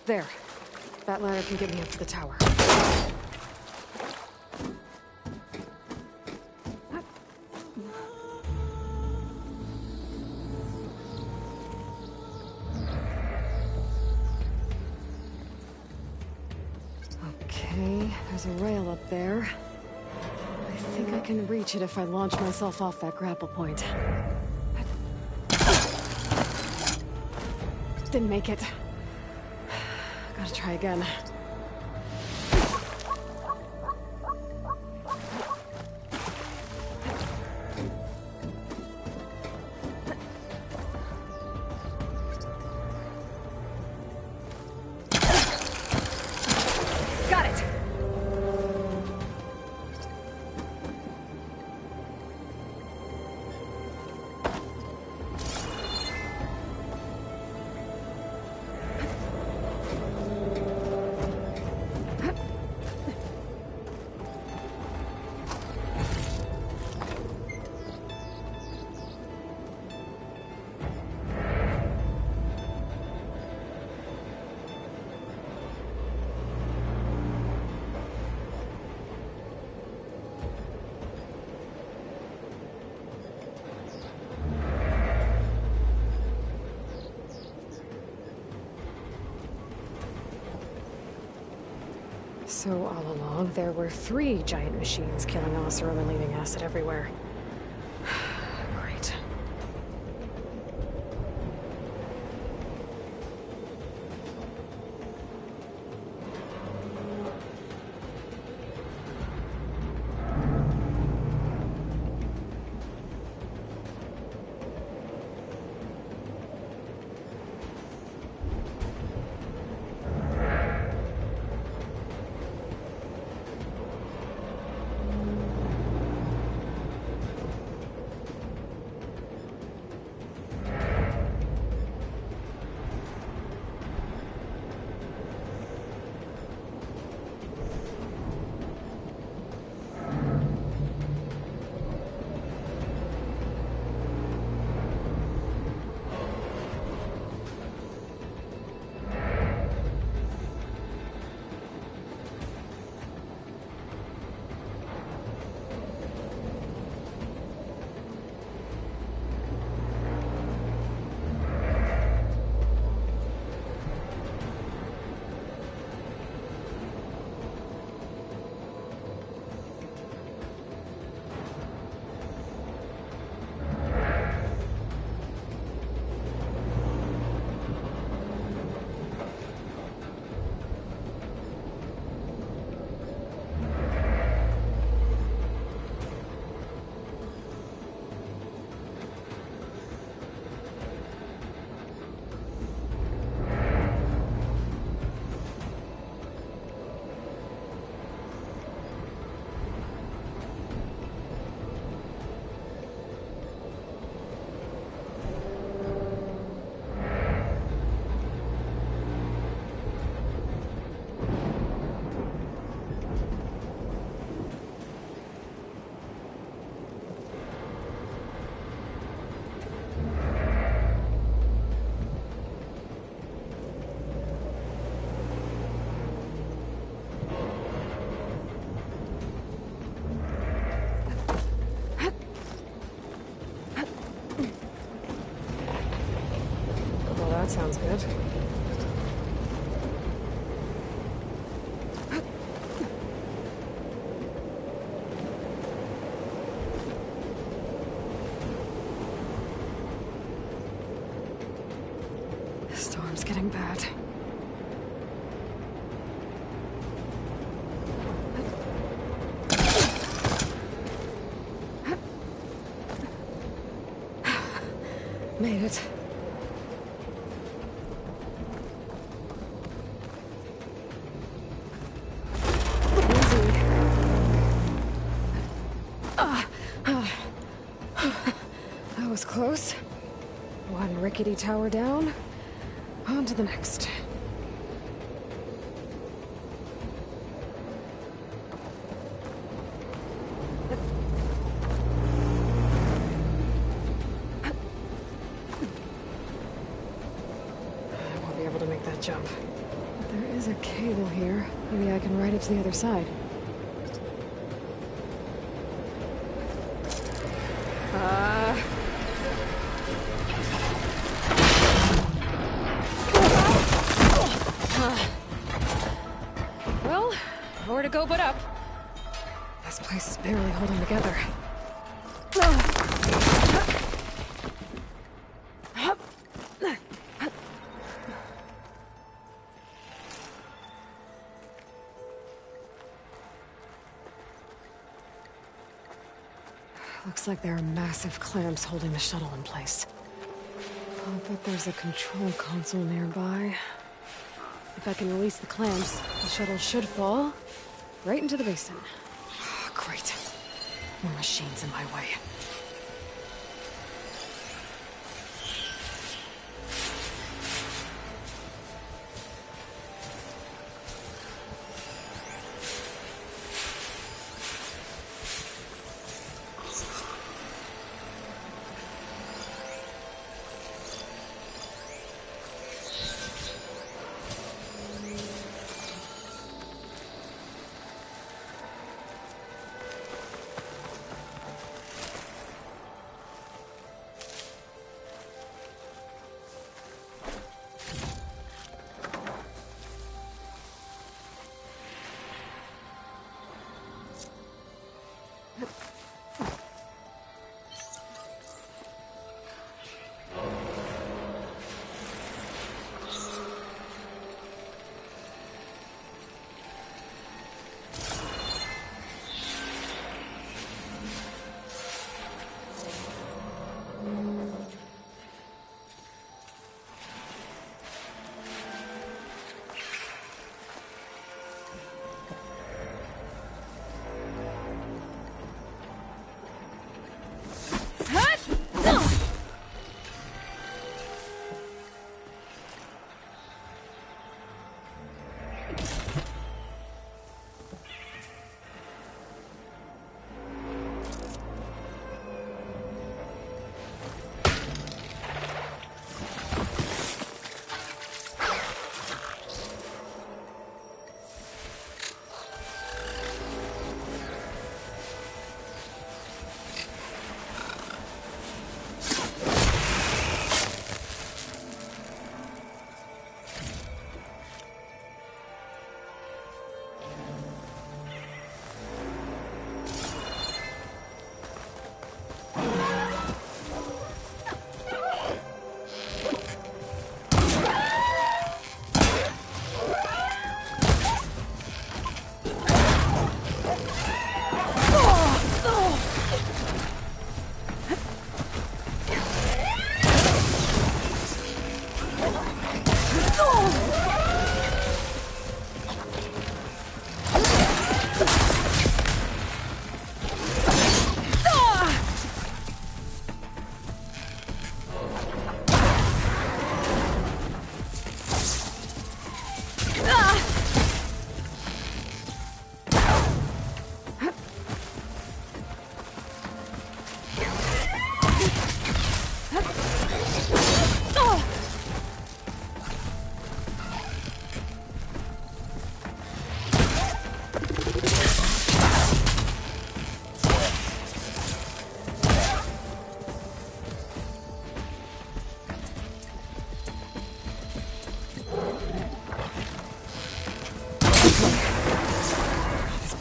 There. That ladder can get me up to the tower. Okay, there's a rail up there. I think I can reach it if I launch myself off that grapple point. Didn't make it. Gotta try again. Got it! So all along, there were 3 giant machines killing Oseram and leaving acid everywhere. Great. Well, that sounds good. The storm's getting bad. Made it. That was close. One rickety tower down. On to the next. I won't be able to make that jump. But there is a cable here. Maybe I can ride it to the other side. Well, nowhere to go but up. This place is barely holding together. Looks like there are massive clamps holding the shuttle in place. I'll bet there's a control console nearby. If I can release the clamps, the shuttle should fall right into the basin. Great. More machines in my way.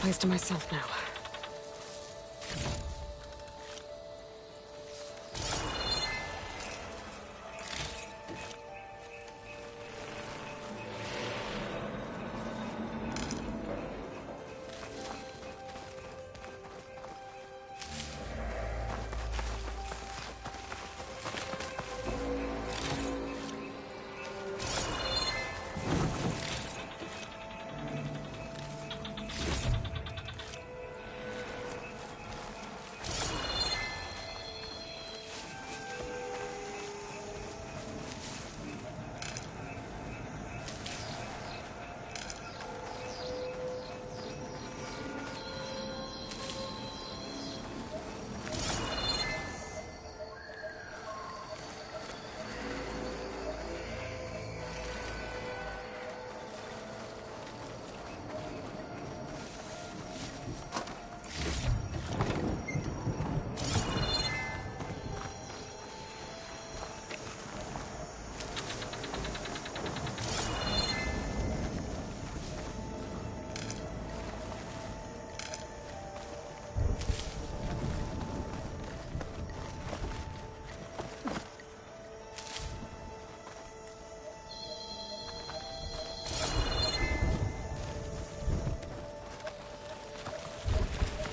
place to myself now.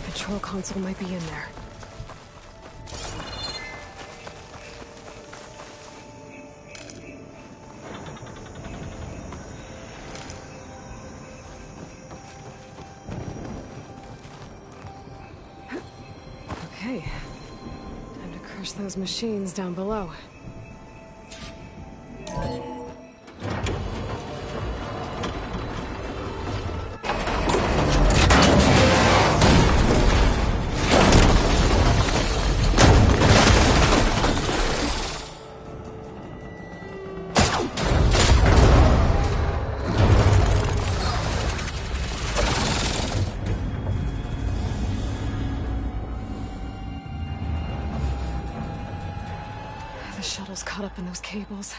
Control console might be in there. Okay. Time to crush those machines down below. The shuttle's caught up in those cables.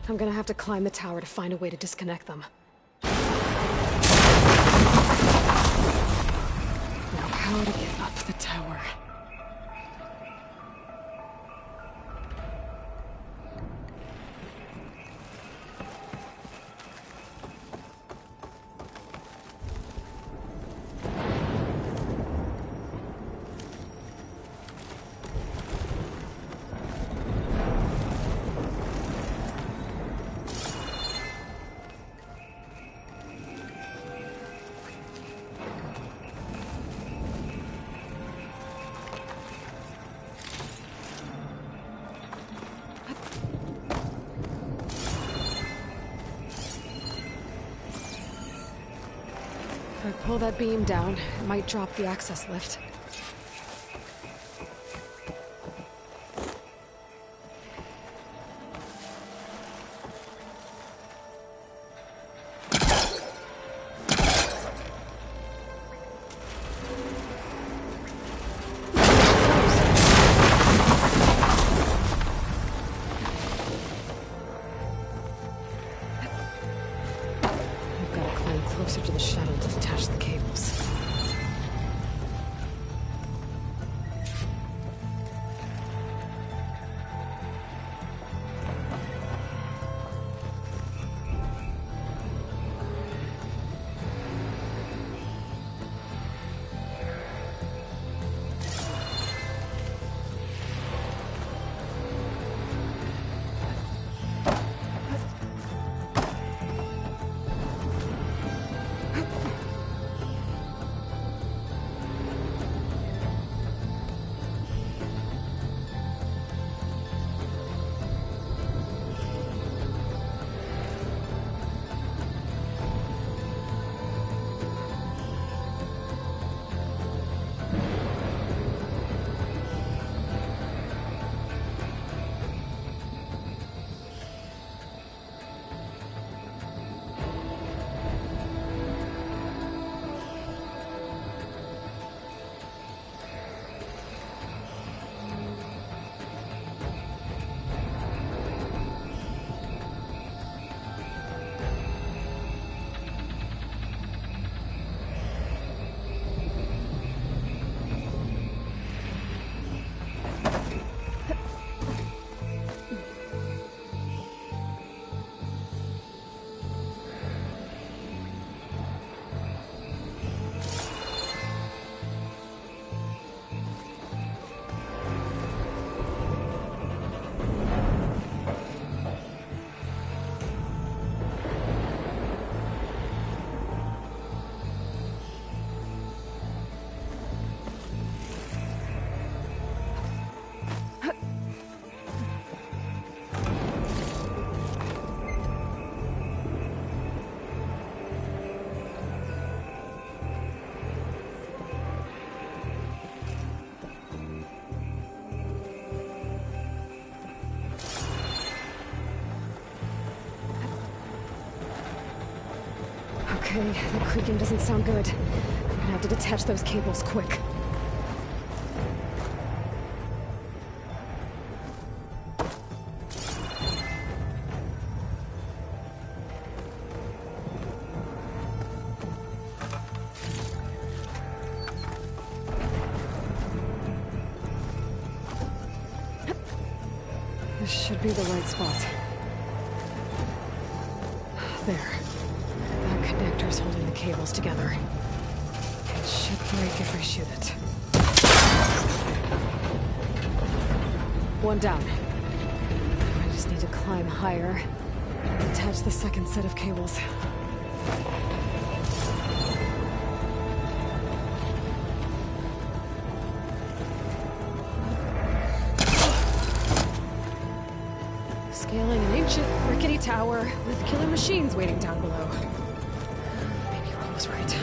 I'm gonna have to climb the tower to find a way to disconnect them. Now how to get up the tower? If I pull that beam down, it might drop the access lift. I've got to climb closer to the shuttle to detach the cables. Okay, the creaking doesn't sound good. I'm gonna have to detach those cables quick. This should be the right spot. There. That connector's holding the cables together. It should break if I shoot it. One down. I just need to climb higher and attach the second set of cables. Scaling an ancient rickety tower with killer machines waiting down below. Maybe Ron was right.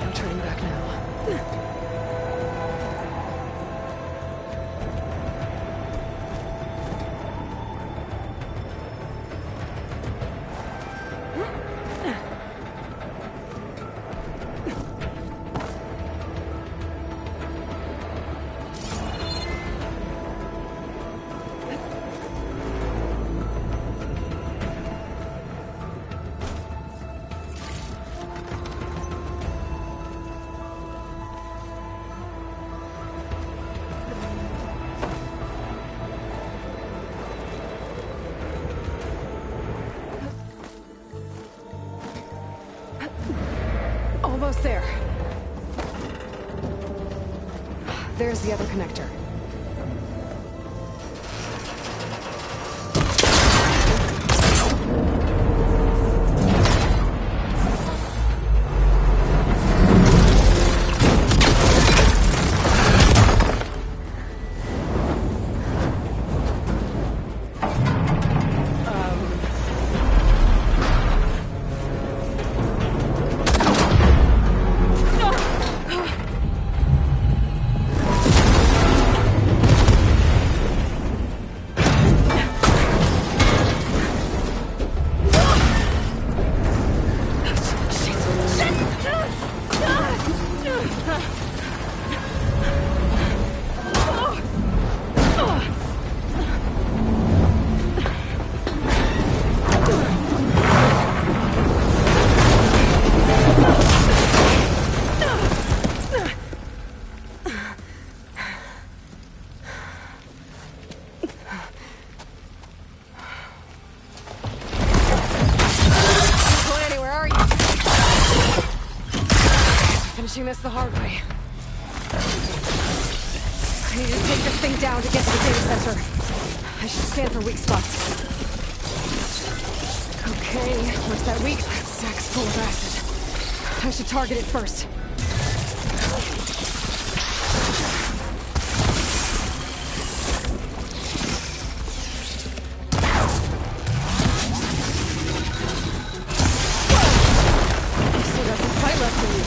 No turning back now. Almost there. There's the other connector. Finishing this the hard way. I need to take this thing down to get to the data center. I should scan for weak spots. Okay, where's that weak? That sack's full of acid. I should target it first. Still got some fight left in you.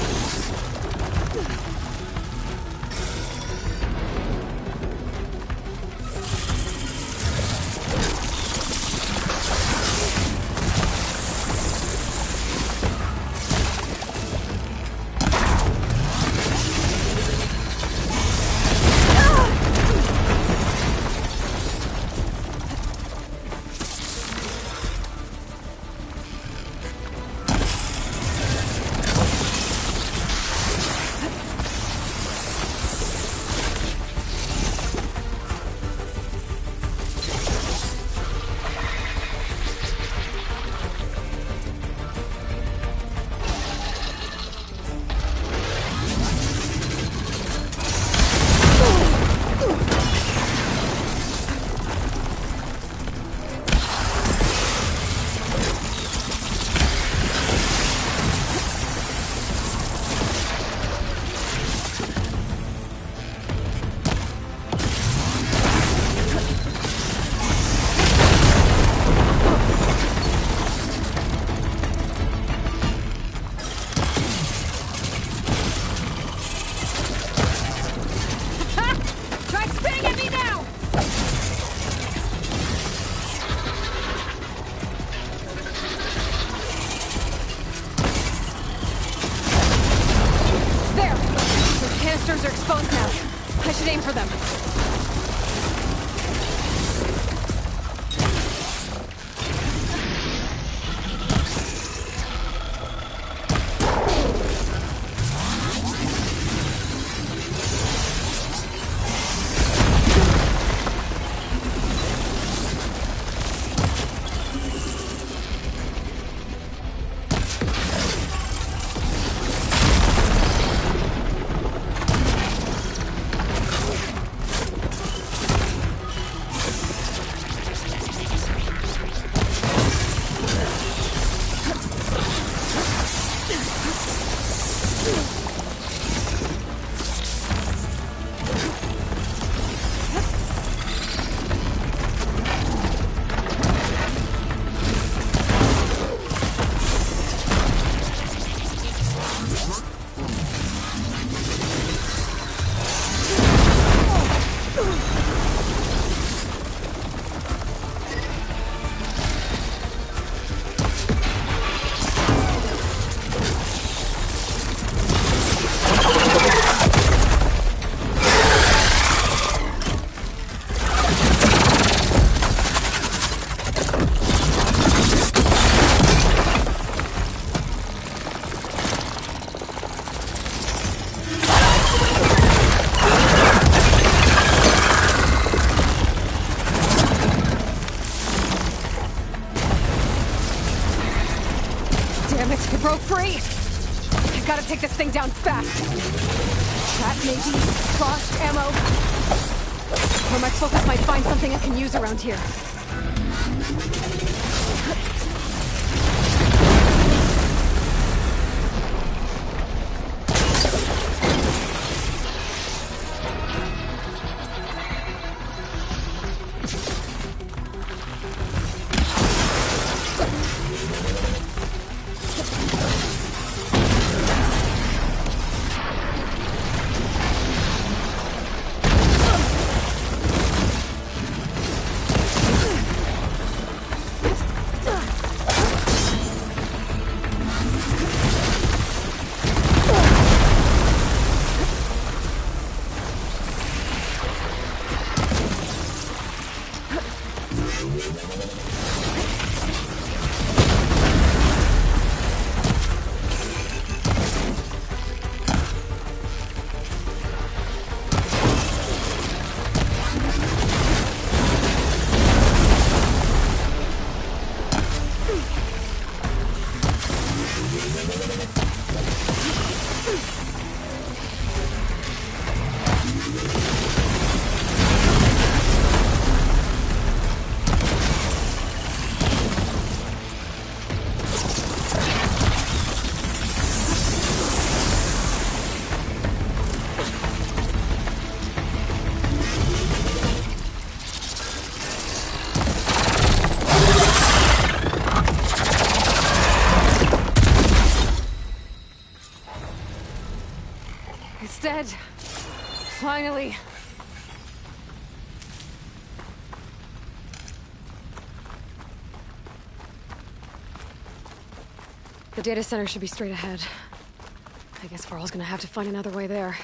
It broke free! I gotta take this thing down fast! Trap maybe? Frost ammo? Or my focus might find something I can use around here. It's dead. Finally. The data center should be straight ahead. I guess Varl's gonna have to find another way there.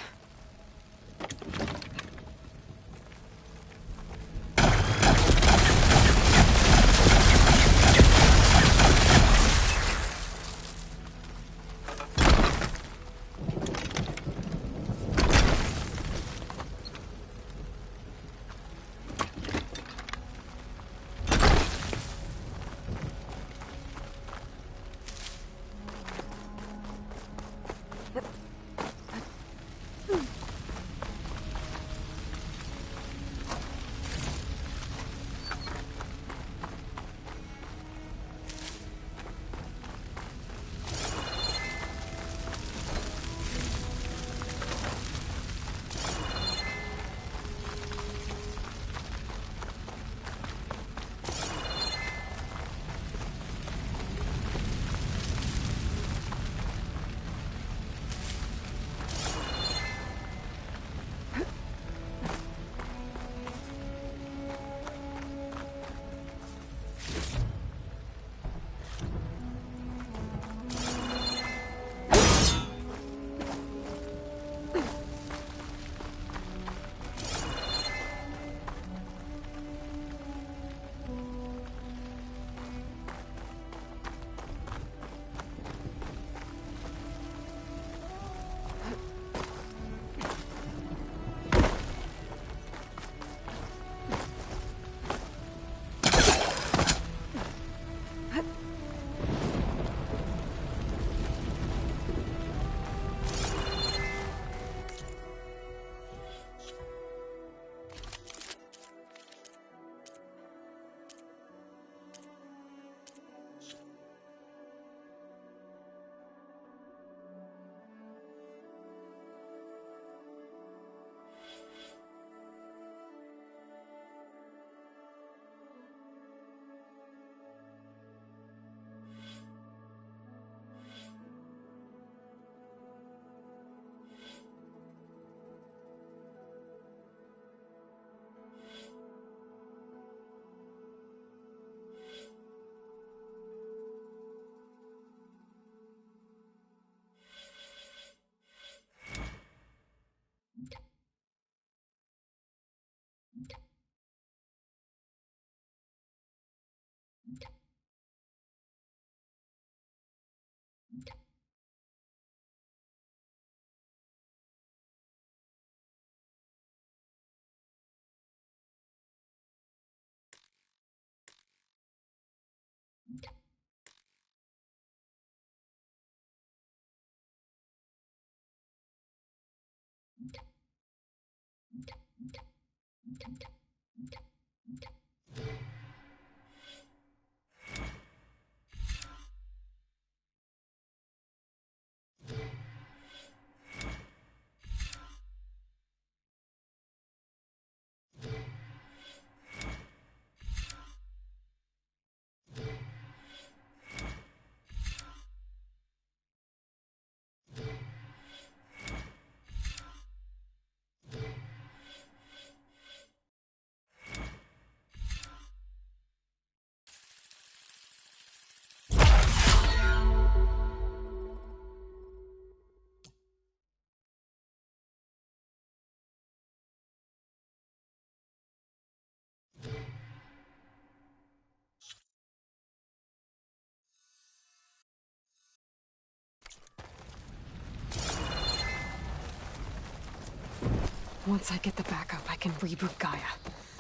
Once I get the backup, I can reboot Gaia.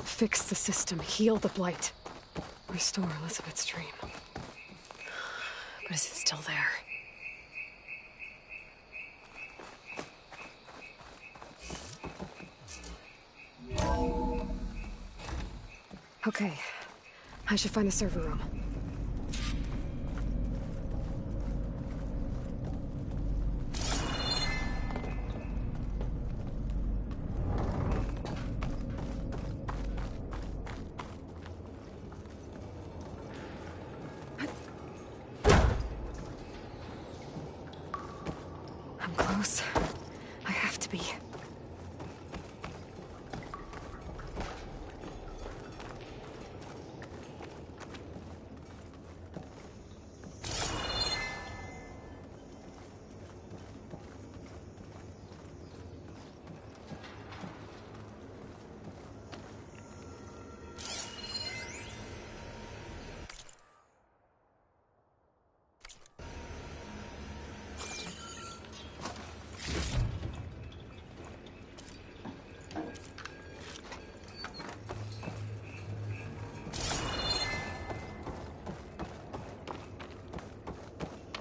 Fix the system, heal the Blight. Restore Elizabeth's dream. But is it still there? Okay. I should find the server room. I'm close. I have to be.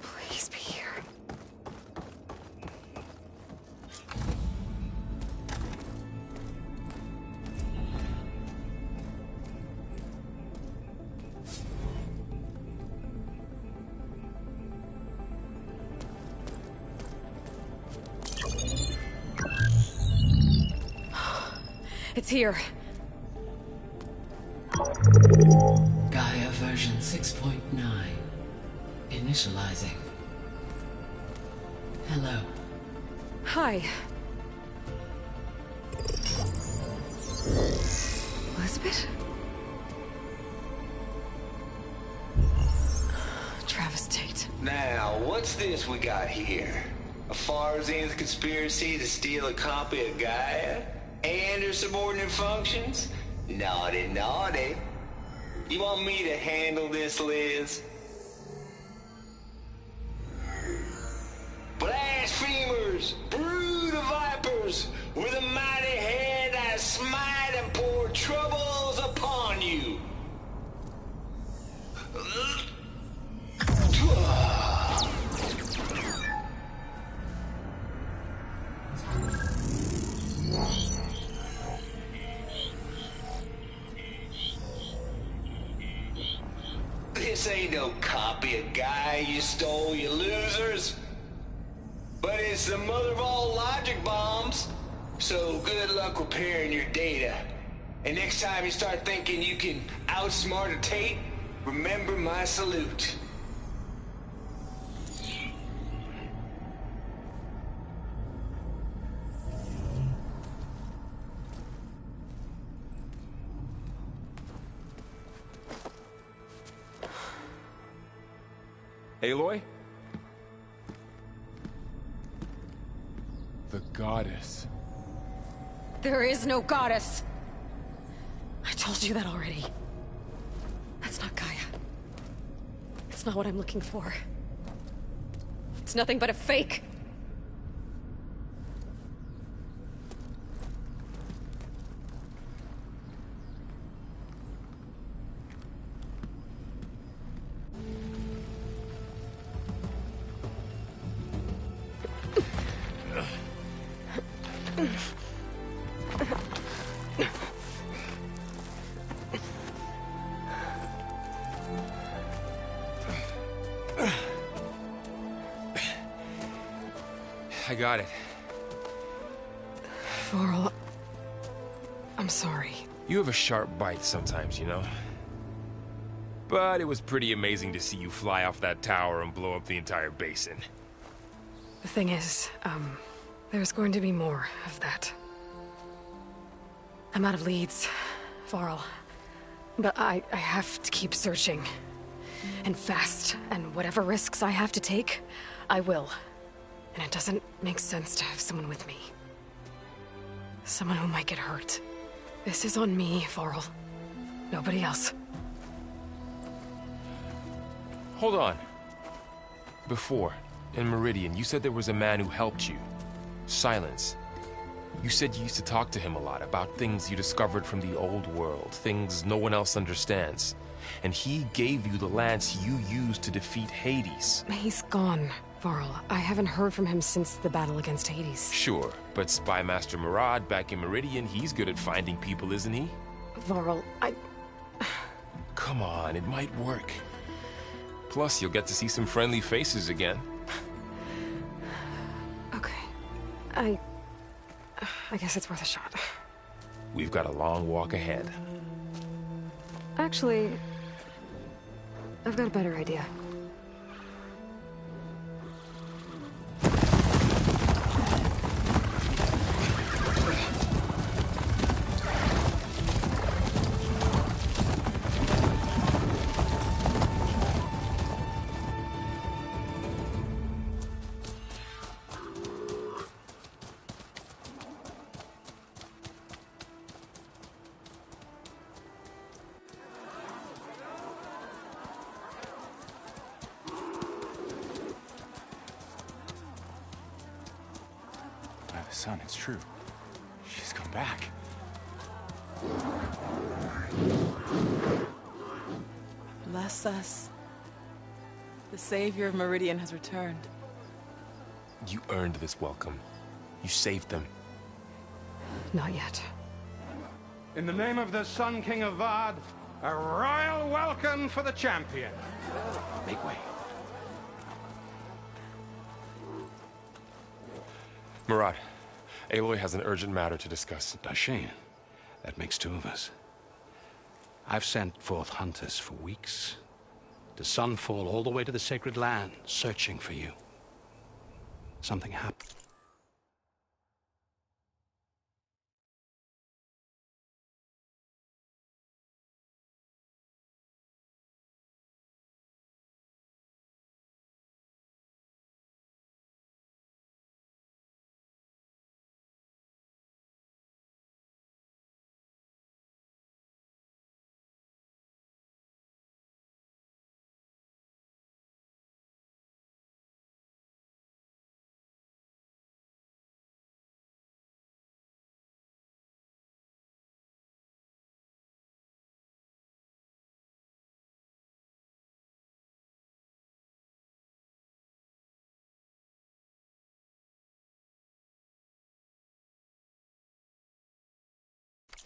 Please be here. It's here. Gaia version 6.9. Initializing. Hello. Hi. Elizabeth? Travis Tate. Now, what's this we got here? A Farzian's conspiracy to steal a copy of Gaia? And her subordinate functions? Naughty, naughty. You want me to handle this, Liz? Blasphemers! Brood of vipers! With a mighty hand I smite and pour troubles upon you! This ain't no copy of Gaia you stole, you losers. But it's the mother of all logic bombs. So good luck repairing your data. And next time you start thinking you can outsmart a Tate, remember my salute. Aloy? The goddess. There is no goddess! I told you that already. That's not Gaia. It's not what I'm looking for. It's nothing but a fake. I got it. Varl, I'm sorry. You have a sharp bite sometimes, you know? But it was pretty amazing to see you fly off that tower and blow up the entire basin. The thing is, there's going to be more of that. I'm out of leads, Varl. But I have to keep searching. And fast, and whatever risks I have to take, I will. And it doesn't make sense to have someone with me. Someone who might get hurt. This is on me, Varl. Nobody else. Hold on. Before, in Meridian, you said there was a man who helped you. Silence. You said you used to talk to him a lot about things you discovered from the old world, things no one else understands. And he gave you the lance you used to defeat Hades. He's gone, Varl. I haven't heard from him since the battle against Hades. Sure, but Spy Master Murad back in Meridian, he's good at finding people, isn't he? Varl, Come on, it might work. Plus, you'll get to see some friendly faces again. Okay. I guess it's worth a shot. We've got a long walk ahead. Actually, I've got a better idea. Son, it's true. She's come back. Bless us. The savior of Meridian has returned. You earned this welcome. You saved them. Not yet. In the name of the Sun King of Vard, a royal welcome for the champion. Make way. Murad, Aloy has an urgent matter to discuss. Does she? That makes two of us. I've sent forth hunters for weeks. To Sunfall all the way to the Sacred Land, searching for you. Something happened.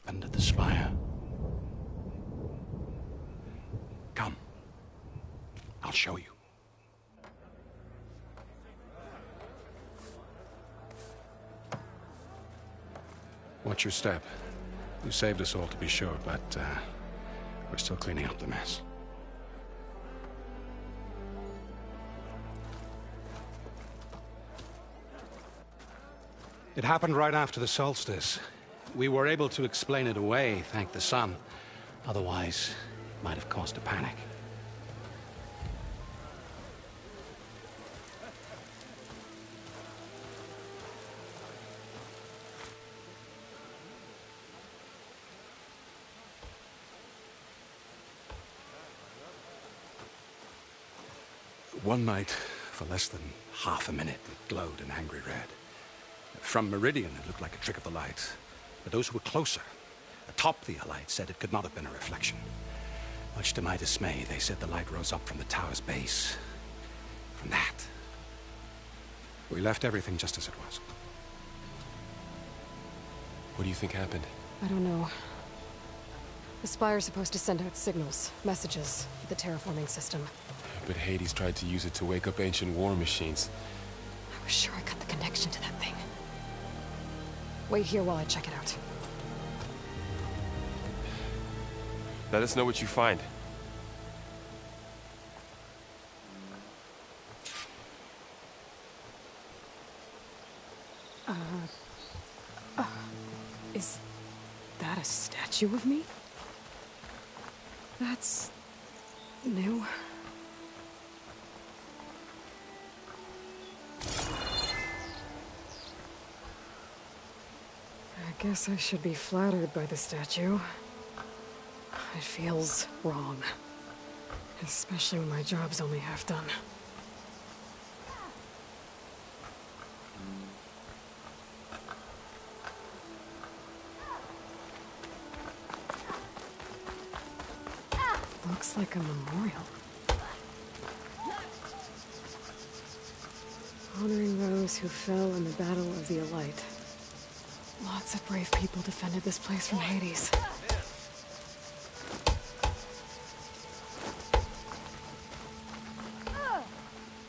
Under the spire. Come. I'll show you. Watch your step. You saved us all, to be sure, but we're still cleaning up the mess. It happened right after the solstice. We were able to explain it away, thank the sun. Otherwise, it might have caused a panic. One night, for less than half a minute, it glowed an angry red. From Meridian, it looked like a trick of the light. But those who were closer, atop the Allied, said it could not have been a reflection. Much to my dismay, they said the light rose up from the tower's base. From that. We left everything just as it was. What do you think happened? I don't know. The Spire's supposed to send out signals, messages, for the terraforming system. But Hades tried to use it to wake up ancient war machines. I was sure I cut the connection to that thing. Wait here while I check it out. Let us know what you find. Is that a statue of me? That's new. I guess I should be flattered by the statue. It feels wrong. Especially when my job's only half done. Looks like a memorial. Honoring those who fell in the Battle of the Elite. Lots of brave people defended this place from Hades.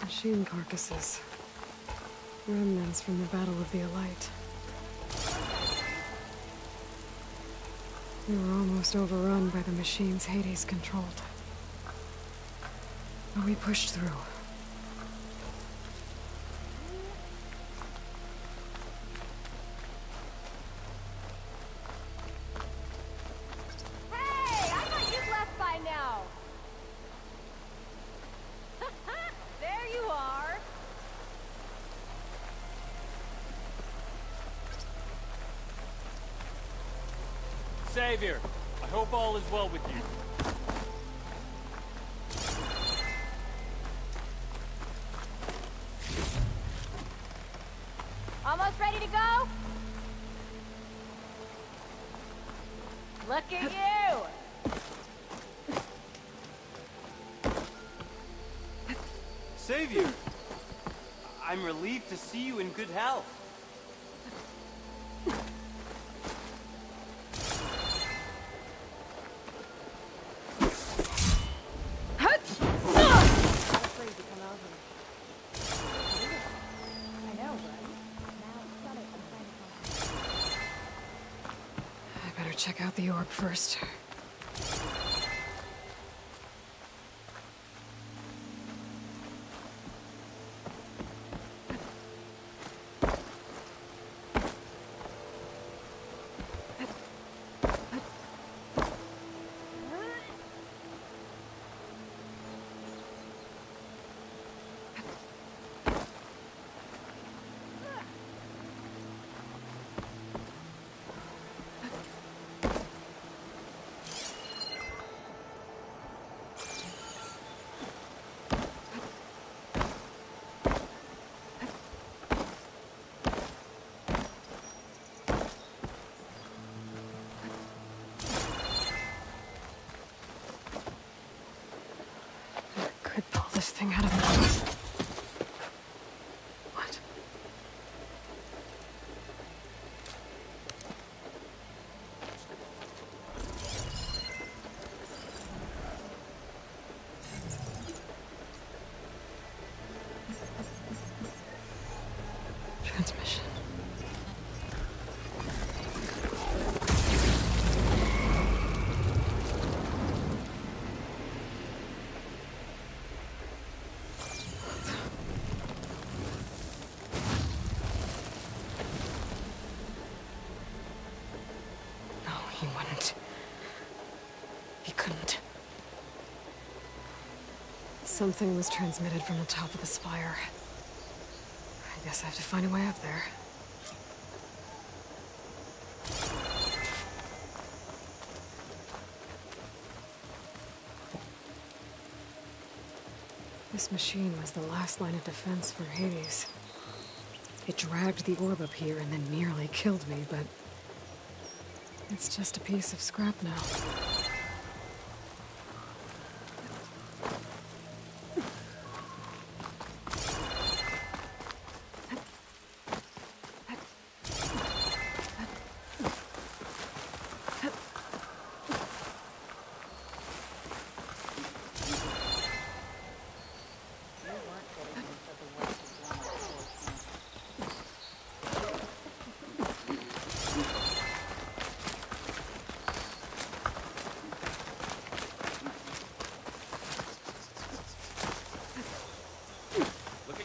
Machine carcasses. Remnants from the Battle of the Elite. We were almost overrun by the machines Hades controlled. But we pushed through. Hey! I thought you'd left by now! There you are! Savior, I hope all is well with you. Almost ready to go? Look at you! Savior, I'm relieved to see you in good health. I better check out the orb first. Could pull this thing out of the... What? Transmission. No, he wouldn't. He couldn't. Something was transmitted from the top of the spire. I guess I have to find a way up there. This machine was the last line of defense for Hades. It dragged the orb up here and then nearly killed me, but... it's just a piece of scrap now.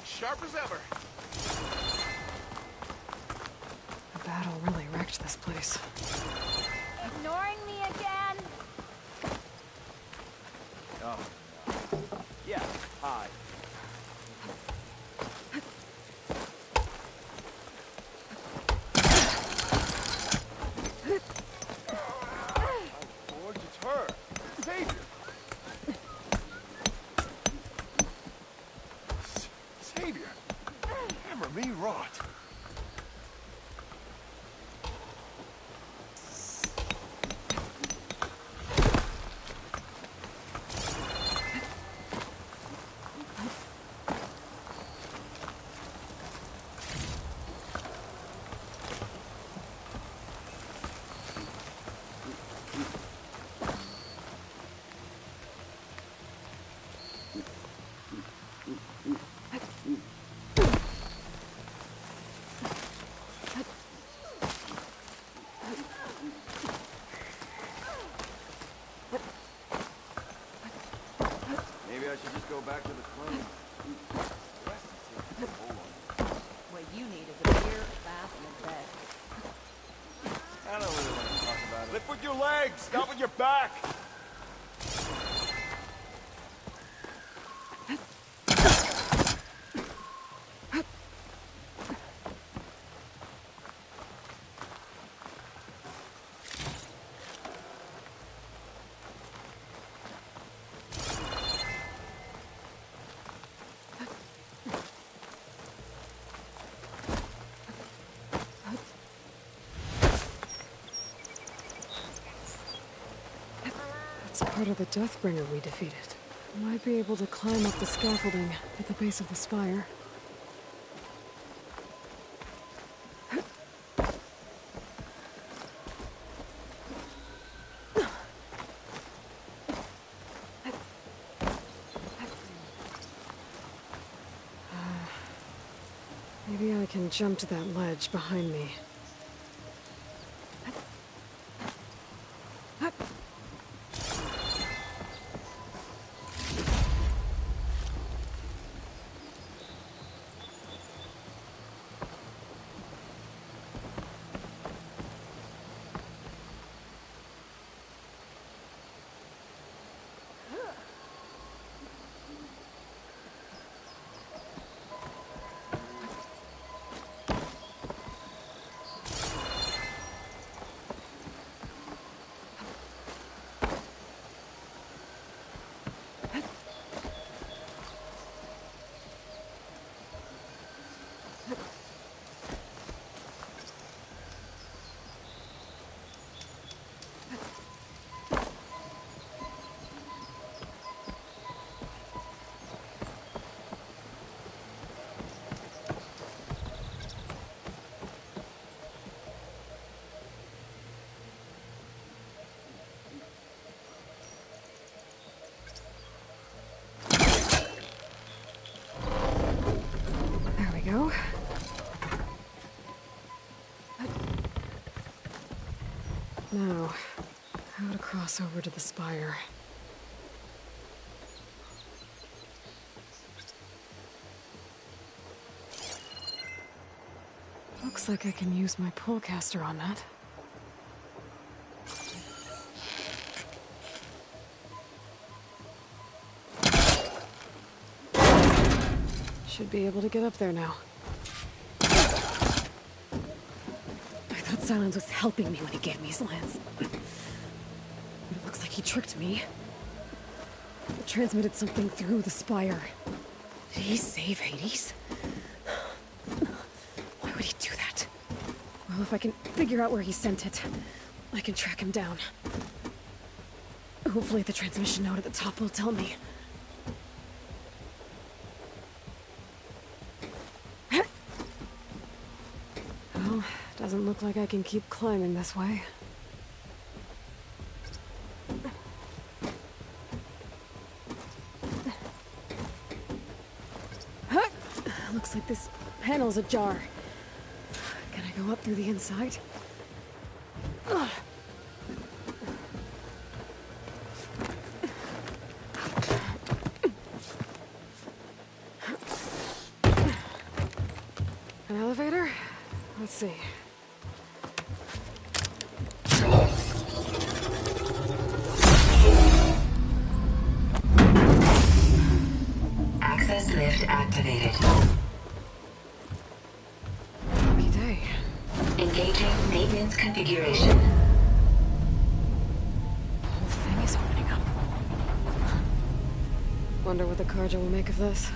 Sharp as ever. The battle really wrecked this place. Ignoring me again? Oh. Yeah, hi. George, it's her. Savior. Savior. Hammer me rot. Maybe I should just go back to the plane. What you need is a beer, a bath, and a bed. I don't really want to talk about it. Lift with your legs, not with your back. It's part of the Deathbringer we defeated. Might be able to climb up the scaffolding at the base of the spire. Maybe I can jump to that ledge behind me. Go. Now, how to cross over to the spire. Looks like I can use my pullcaster on that. Should be able to get up there now. I thought Silence was helping me when he gave me his lance. But it looks like he tricked me. It transmitted something through the spire. Did he save Hades? Why would he do that? Well, if I can figure out where he sent it, I can track him down. Hopefully the transmission note at the top will tell me. Well, doesn't look like I can keep climbing this way. Looks like this panel's ajar. Can I go up through the inside? Ugh. An elevator? Let's see. Access lift activated. Lucky day. Engaging maintenance configuration. The whole thing is opening up. Wonder what the Karja will make of this.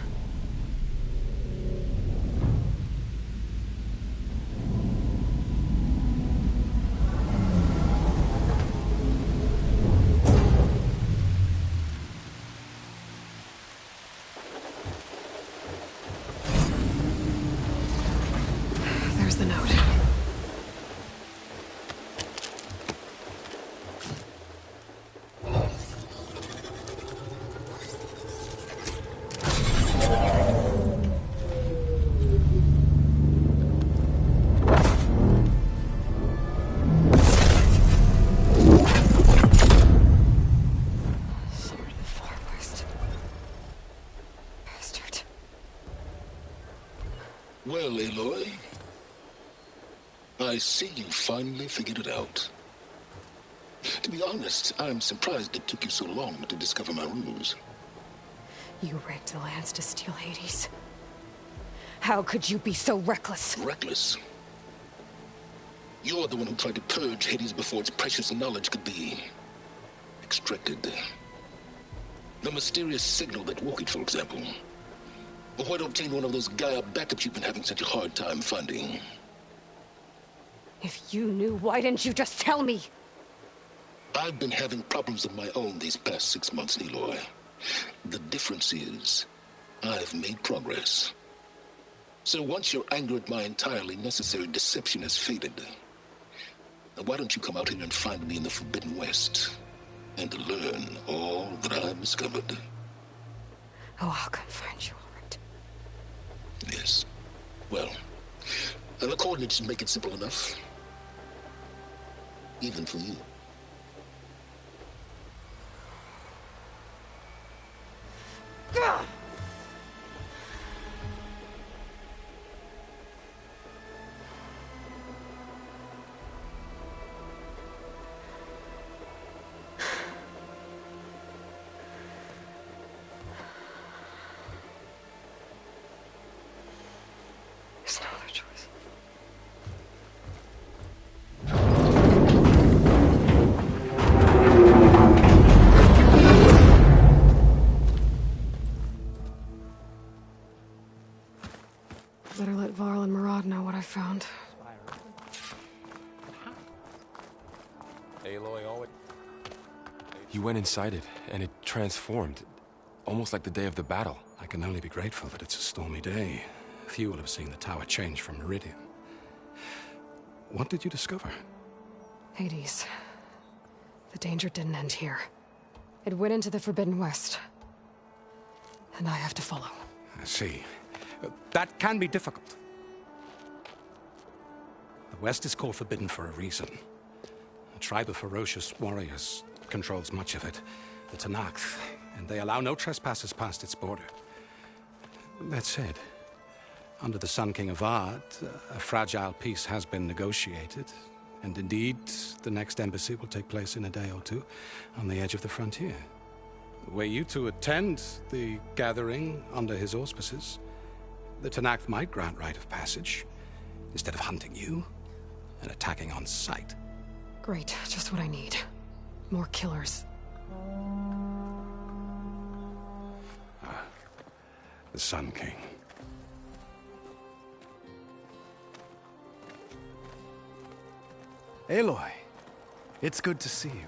There's the note. Sword of the Far West. Well, Aloy, I see you finally figured it out. To be honest, I'm surprised it took you so long to discover my ruse. You rigged the lands to steal Hades. How could you be so reckless? Reckless? You're the one who tried to purge Hades before its precious knowledge could be extracted. The mysterious signal that woke it, for example. Or why to obtain one of those Gaia backups you've been having such a hard time finding? If you knew, why didn't you just tell me? I've been having problems of my own these past 6 months, Aloy. The difference is, I've made progress. So once your anger at my entirely necessary deception has faded, why don't you come out here and find me in the Forbidden West, and learn all that I've discovered? Oh, I'll come find you, all right. Yes. Well, the coordinates should make it simple enough. Even for you. Ugh! There's no other choice. Better let Varl and Murad know what I found. Aloy always... You went inside it, and it transformed. Almost like the day of the battle. I can only be grateful that it's a stormy day. Few will have seen the tower change from Meridian. What did you discover? Hades. The danger didn't end here. It went into the Forbidden West. And I have to follow. I see. That can be difficult. The West is called Forbidden for a reason. A tribe of ferocious warriors controls much of it, the Tanakh, and they allow no trespassers past its border. That said, under the Sun King of Ard, a fragile peace has been negotiated, and indeed, the next embassy will take place in a day or two on the edge of the frontier. Were you to attend the gathering under his auspices, the Tanakh might grant right of passage, instead of hunting you and attacking on sight. Great, just what I need. More killers. The Sun King. Aloy, it's good to see you.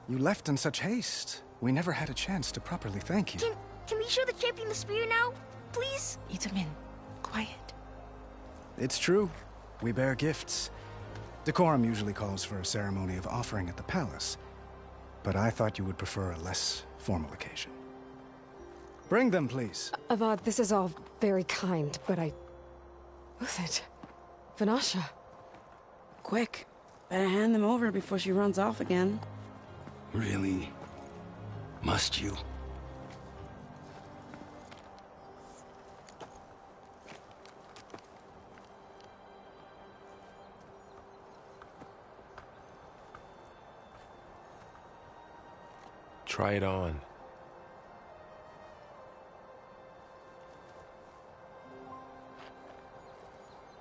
You left in such haste. We never had a chance to properly thank you. Can we show the champion the spear now? Please? Itamin, quiet. It's true. We bear gifts. Decorum usually calls for a ceremony of offering at the palace, but I thought you would prefer a less formal occasion. Bring them, please. Avad, this is all very kind, but Who's it? Vanasha. Quick. Better hand them over before she runs off again. Really? Must you? Try it on.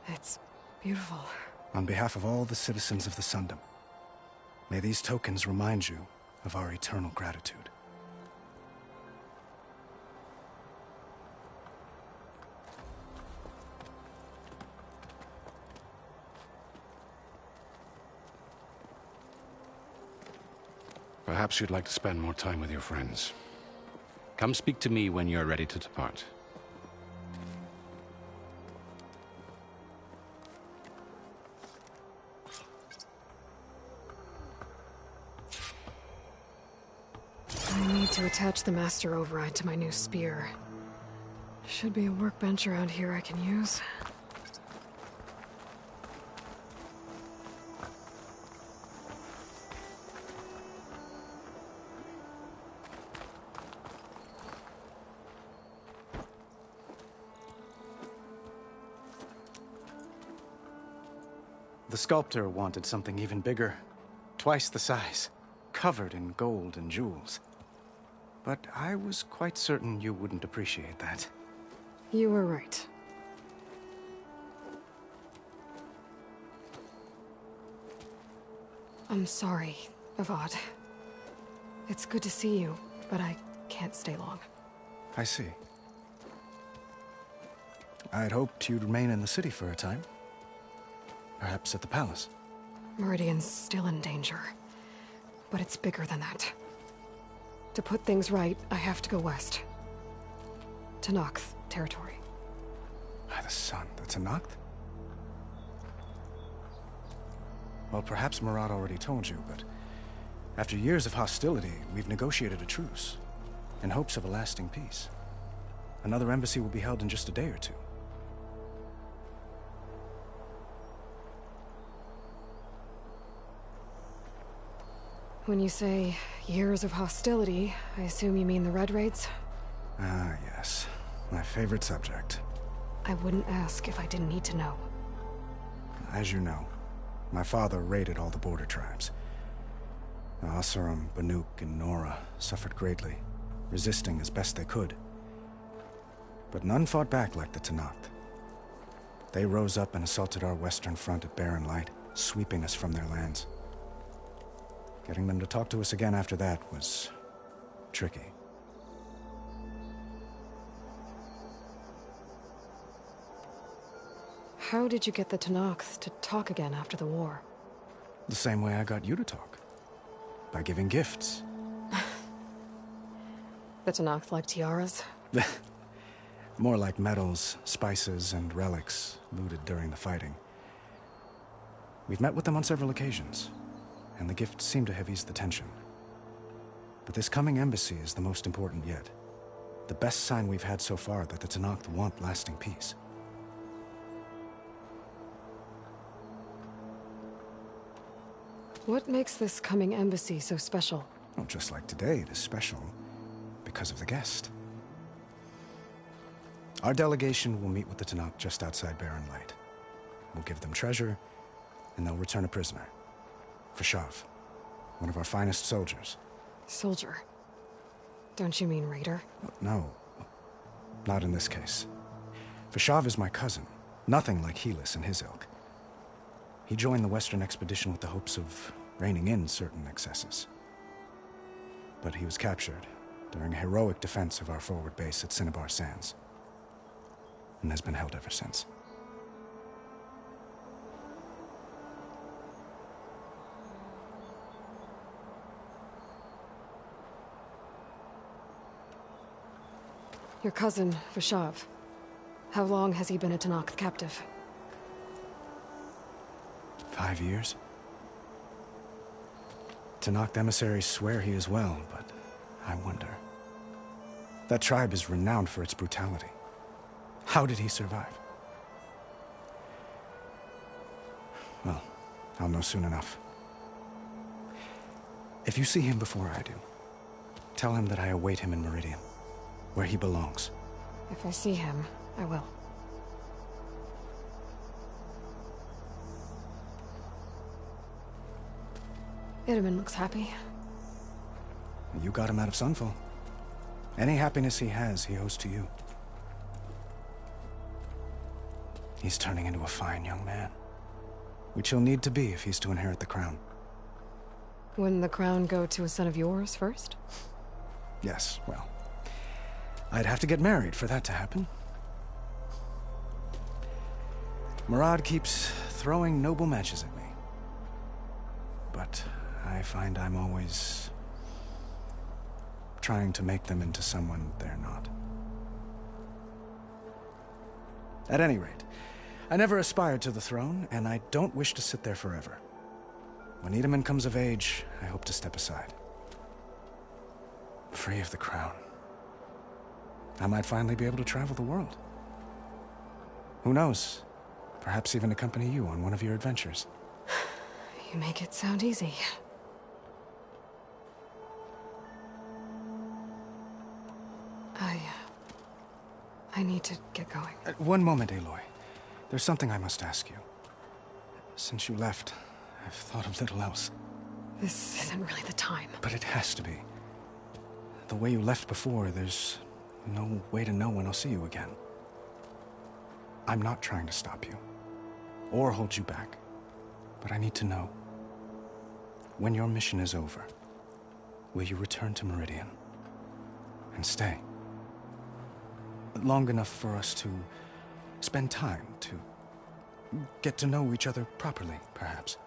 It's beautiful. On behalf of all the citizens of the Sundom, may these tokens remind you of our eternal gratitude. Perhaps you'd like to spend more time with your friends. Come speak to me when you're ready to depart. I need to attach the master override to my new spear. Should be a workbench around here I can use. the sculptor wanted something even bigger, twice the size, covered in gold and jewels. But I was quite certain you wouldn't appreciate that. You were right. I'm sorry, Avad. It's good to see you, but I can't stay long. I see. I'd hoped you'd remain in the city for a time. Perhaps at the palace. Meridian's still in danger. But it's bigger than that. To put things right, I have to go west. To Nox territory. By the sun, that's a Noct? Well, perhaps Murad already told you, but after years of hostility, we've negotiated a truce, in hopes of a lasting peace. Another embassy will be held in just a day or two. When you say years of hostility, I assume you mean the Red Raids? Ah, yes. My favorite subject. I wouldn't ask if I didn't need to know. As you know, my father raided all the border tribes. The Asuram, Banuk, and Nora suffered greatly, resisting as best they could. But none fought back like the Tenakth. They rose up and assaulted our western front at Barren Light, sweeping us from their lands. Getting them to talk to us again after that was tricky. How did you get the Tenakth to talk again after the war? The same way I got you to talk. By giving gifts. The Tenakth like tiaras? More like medals, spices, and relics looted during the fighting. We've met with them on several occasions, and the gifts seem to have eased the tension. But this coming embassy is the most important yet. The best sign we've had so far that the Tenakth want lasting peace. What makes this coming embassy so special? Well, just like today, it is special because of the guest. Our delegation will meet with the Tenakth just outside Barren Light. We'll give them treasure, and they'll return a prisoner. Ps5, one of our finest soldiers. Soldier? Don't you mean raider? No, not in this case. Ps5 is my cousin, nothing like Helis and his ilk. He joined the Western expedition with the hopes of reining in certain excesses. But he was captured during a heroic defense of our forward base at Cinnabar Sands, and has been held ever since. Your cousin, Ps5. How long has he been a Tenakth captive? 5 years. Tenakth emissaries swear he is well, but I wonder. That tribe is renowned for its brutality. How did he survive? Well, I'll know soon enough. If you see him before I do, tell him that I await him in Meridian, where he belongs. If I see him, I will. Itamen looks happy. You got him out of Sunfall. Any happiness he has, he owes to you. He's turning into a fine young man, which he'll need to be if he's to inherit the crown. Wouldn't the crown go to a son of yours first? Yes, well, I'd have to get married for that to happen. Murad keeps throwing noble matches at me. But I find I'm always trying to make them into someone they're not. At any rate, I never aspired to the throne, and I don't wish to sit there forever. When Itamen comes of age, I hope to step aside. Free of the crown. I might finally be able to travel the world. Who knows? Perhaps even accompany you on one of your adventures. You make it sound easy. I need to get going. One moment, Aloy. There's something I must ask you. Since you left, I've thought of little else. This isn't really the time. But it has to be. The way you left before, there's no way to know when I'll see you again. I'm not trying to stop you, or hold you back. But I need to know, when your mission is over, will you return to Meridian? And stay? Long enough for us to spend time, to get to know each other properly, perhaps.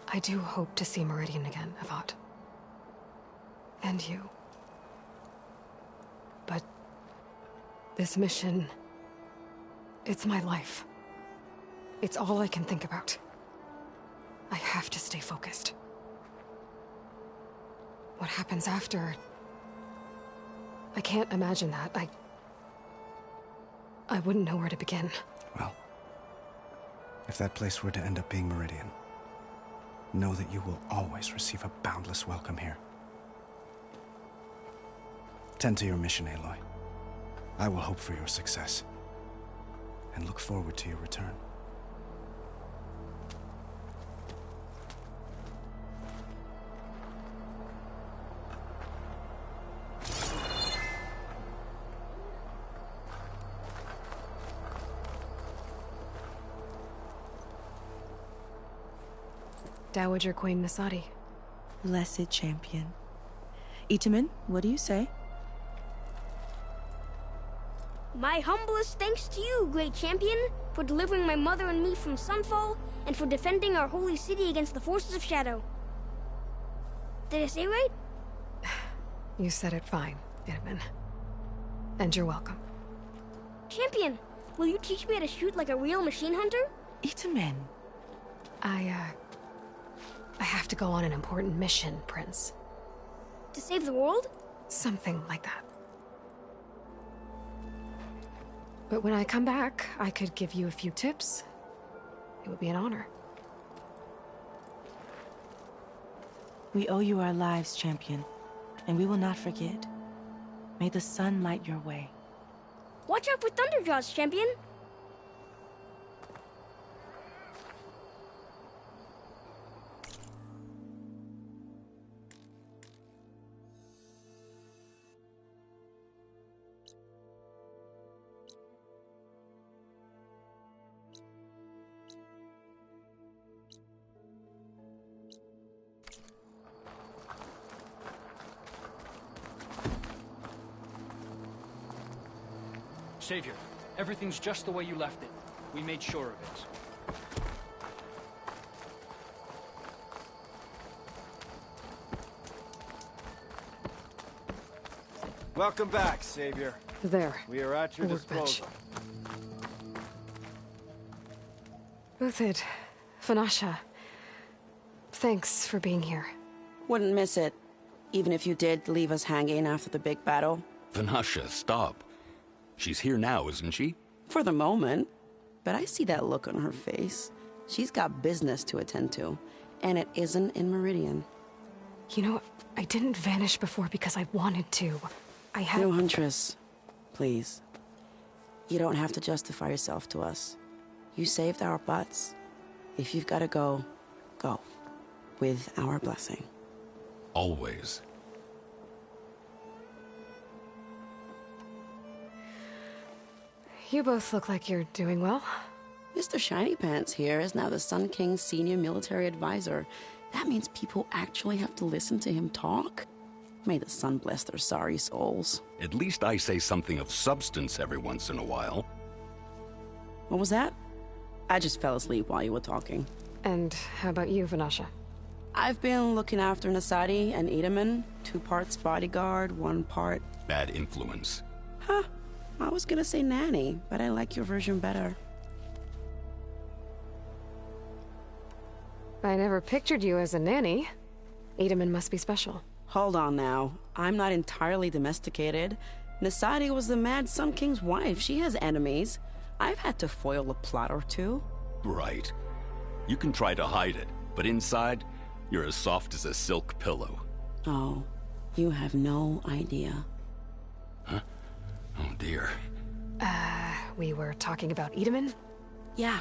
I do hope to see Meridian again, Avad. And you. But this mission, it's my life. It's all I can think about. I have to stay focused. What happens after? I can't imagine that. I wouldn't know where to begin. Well, if that place were to end up being Meridian, know that you will always receive a boundless welcome here. Tend to your mission, Aloy. I will hope for your success, and look forward to your return. Dowager Queen Nasadi. Blessed champion. Itamen, what do you say? My humblest thanks to you, great champion, for delivering my mother and me from Sunfall, and for defending our holy city against the forces of Shadow. Did I say right? You said it fine, Itamen. And you're welcome. Champion, will you teach me how to shoot like a real machine hunter? Itamen. I have to go on an important mission, Prince. To save the world? Something like that. But when I come back, I could give you a few tips. It would be an honor. We owe you our lives, champion, and we will not forget. May the sun light your way. Watch out for Thunderjaws, champion! Savior, everything's just the way you left it. We made sure of it. Welcome back, Savior. There. We are at your disposal. Uthid, Vanasha, thanks for being here. Wouldn't miss it, even if you did leave us hanging after the big battle. Vanasha, stop. She's here now, isn't she? For the moment. But I see that look on her face. She's got business to attend to, and it isn't in Meridian. You know, I didn't vanish before because I wanted to. I had... No, Huntress. Please. You don't have to justify yourself to us. You saved our butts. If you've got to go, go. With our blessing. Always. You both look like you're doing well. Mr. Shiny Pants here is now the Sun King's senior military advisor. That means people actually have to listen to him talk? May the sun bless their sorry souls. At least I say something of substance every once in a while. What was that? I just fell asleep while you were talking. And how about you, Vanasha? I've been looking after Nasadi and Itamen. 2 parts bodyguard, 1 part... Bad influence. Huh. I was gonna say nanny, but I like your version better. I never pictured you as a nanny. Edaman must be special. Hold on now. I'm not entirely domesticated. Nasadi was the Mad Sun King's wife. She has enemies. I've had to foil a plot or two. Right. You can try to hide it, but inside, you're as soft as a silk pillow. Oh, you have no idea. Huh? Oh dear. We were talking about Edaman? Yeah.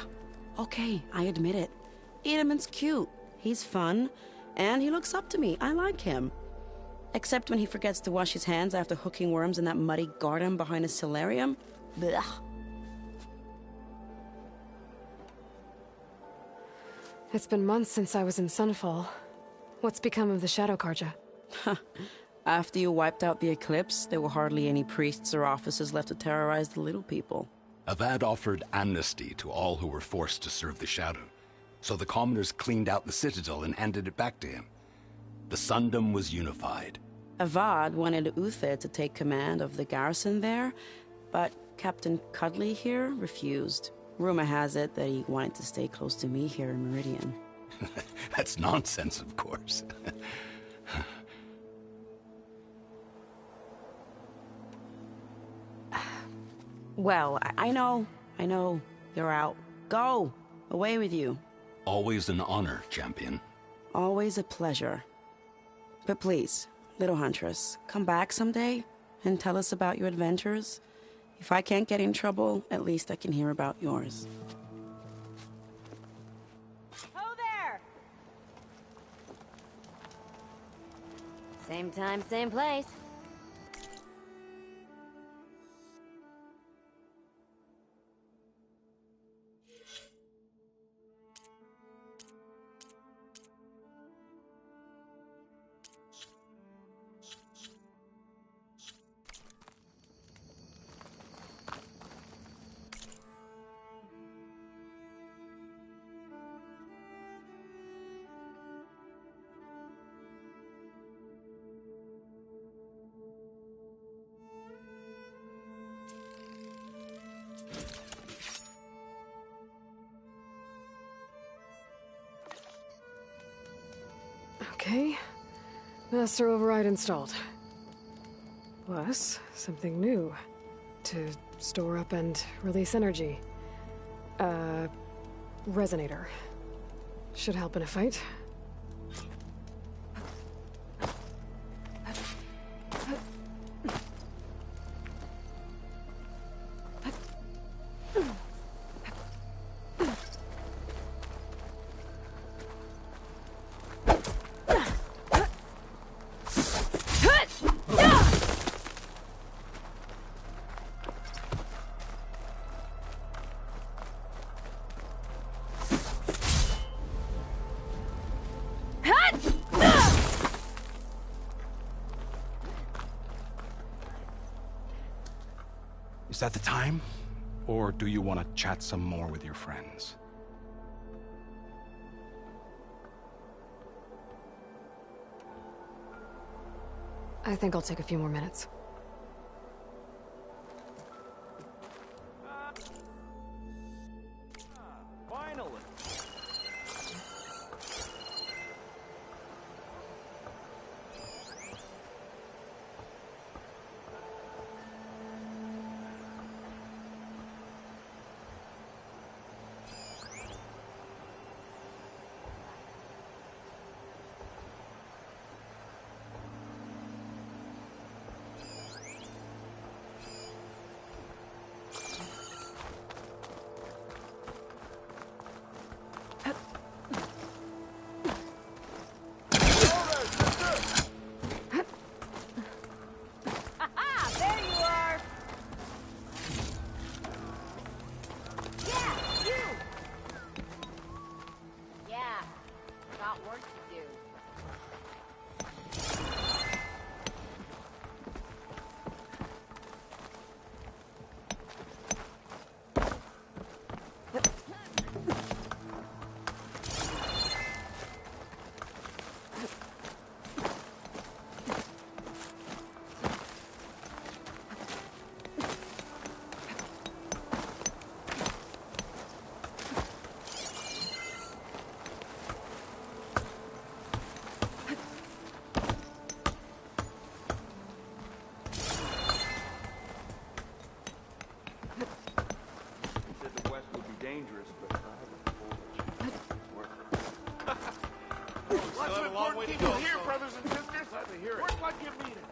Okay, I admit it. Edaman's cute. He's fun. And he looks up to me. I like him. Except when he forgets to wash his hands after hooking worms in that muddy garden behind his solarium. Blech. It's been months since I was in Sunfall. What's become of the Shadow Karja? After you wiped out the eclipse, there were hardly any priests or officers left to terrorize the little people. Avad offered amnesty to all who were forced to serve the Shadow. So the commoners cleaned out the citadel and handed it back to him. The Sundom was unified. Avad wanted Uther to take command of the garrison there, but Captain Cudley here refused. Rumor has it that he wanted to stay close to me here in Meridian. That's nonsense, of course. Well, I know. You're out. Go! Away with you. Always an honor, champion. Always a pleasure. But please, little huntress, come back someday and tell us about your adventures. If I can't get in trouble, at least I can hear about yours. Ho there! Same time, same place. Okay. Master override installed. Plus, something new. To store up and release energy. Resonator. Should help in a fight. Is that the time? Or do you want to chat some more with your friends? I think I'll take a few more minutes. Finally!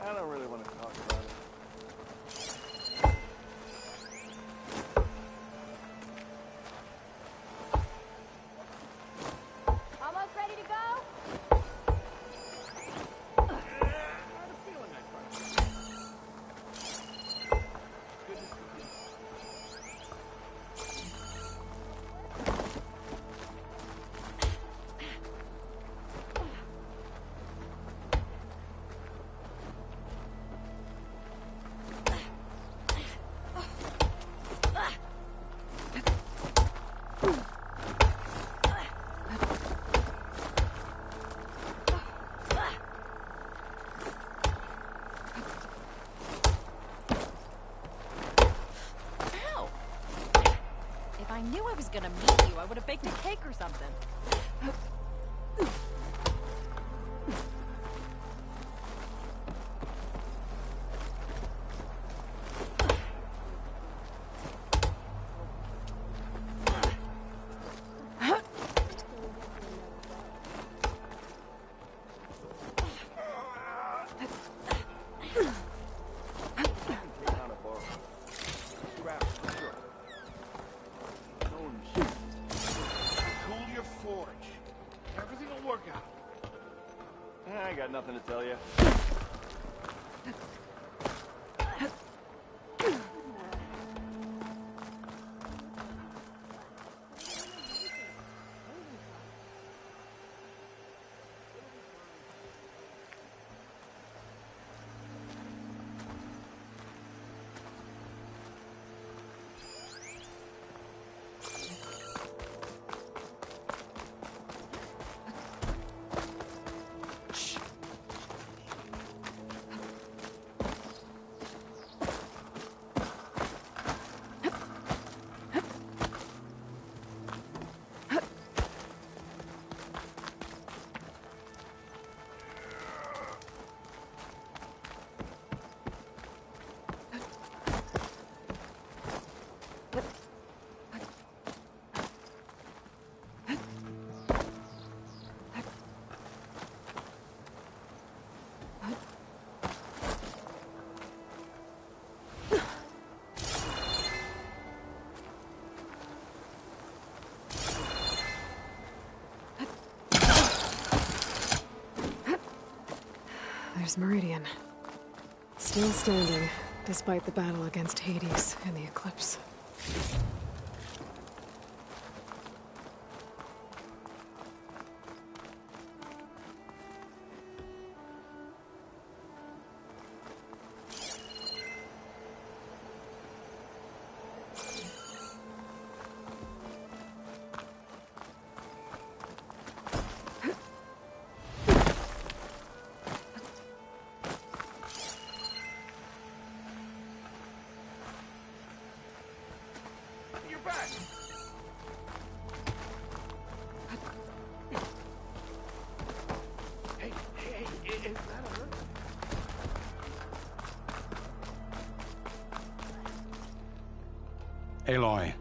I don't really want to talk about it. Almost ready to go? If I knew I was gonna meet you, I would have baked a cake or something. I got nothing to tell you. There's Meridian. Still standing, despite the battle against Hades and the Eclipse. Aloy,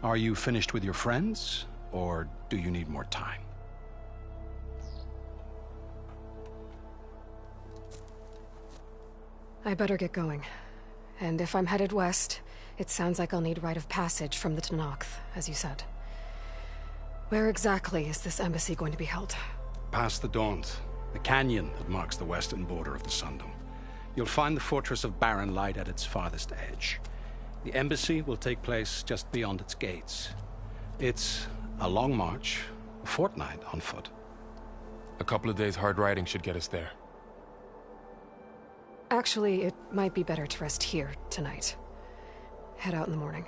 are you finished with your friends, or do you need more time? I better get going. And if I'm headed west, it sounds like I'll need rite of passage from the Tenakth, as you said. Where exactly is this embassy going to be held? Past the Daunt, the canyon that marks the western border of the Sundom. You'll find the fortress of Barren Light at its farthest edge. The embassy will take place just beyond its gates. It's a long march, a fortnight on foot. A couple of days hard riding should get us there. Actually, it might be better to rest here tonight. Head out in the morning.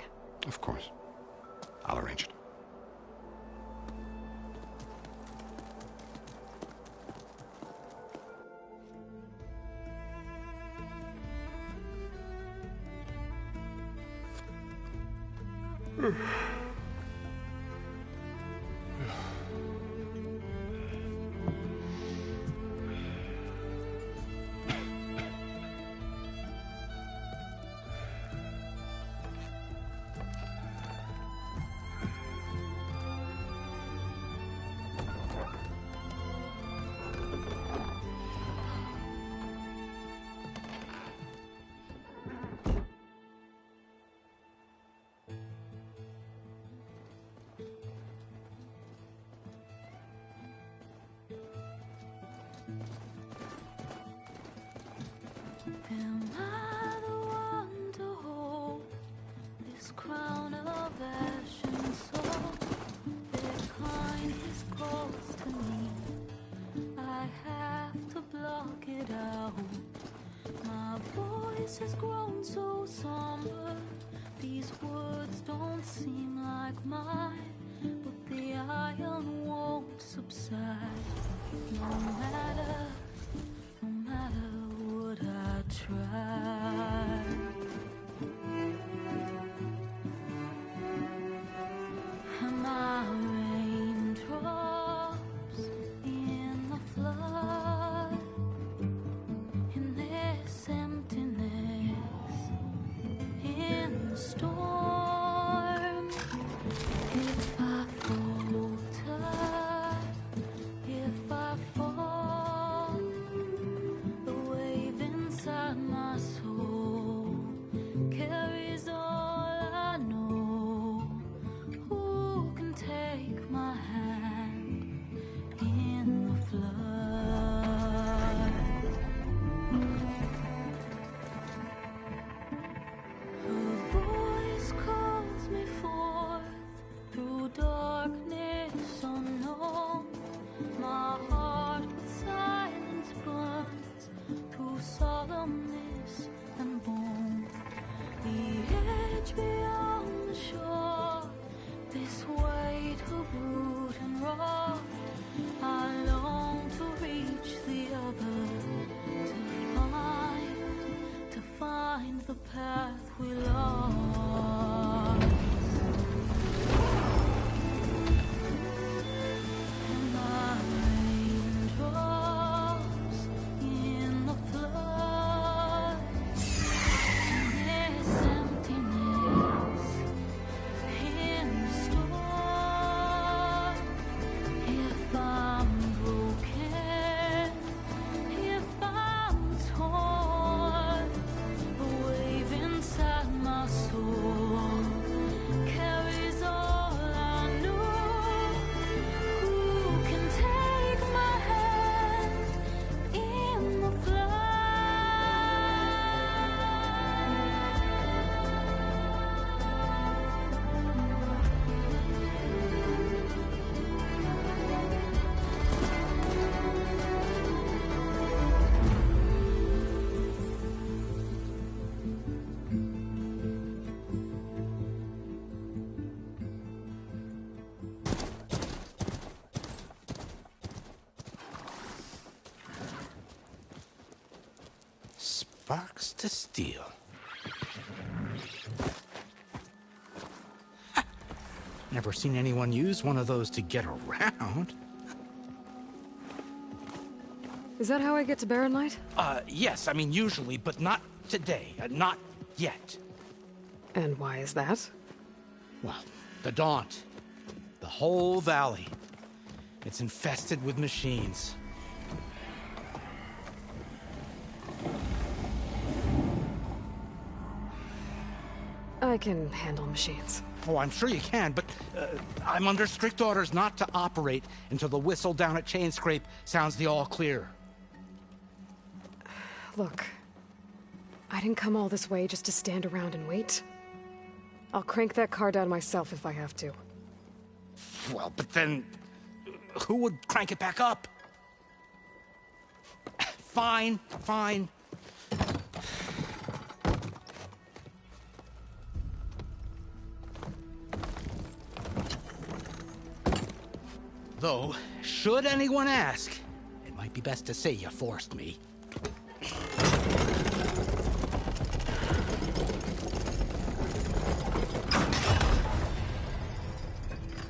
Of course. I'll arrange it. My voice has grown so somber. These words don't seem like mine, but the iron won't subside. No matter what I try. Am I raindrops in the flood? In this emptiness, in the storm. If I falter, if I fall, the wave inside my soul carries all I know. Who can take my hand in the flood? Her voice calls me forth through darkness unknown. My heart with silence burns through solemnness and bone. The edge beyond the shore, this weight of root and rock. I long to reach the other, to find the path we lost. And my raindrops in the flood, in this emptiness, in the storm. If I'm broken, if I'm torn, the wave inside my soul carries all I know. Who can take my hand in the Sparks to steel. Never seen anyone use one of those to get around. Is that how I get to Barren Light? Yes, I mean usually, but not today. Not yet. And why is that? Well, the Daunt. The whole valley. It's infested with machines. I can handle machines. Oh, I'm sure you can, but I'm under strict orders not to operate until the whistle down at Chainscrape sounds the all clear. Look, I didn't come all this way just to stand around and wait. I'll crank that car down myself if I have to. Well, but then who would crank it back up? Fine, fine. Though, should anyone ask, it might be best to say you forced me.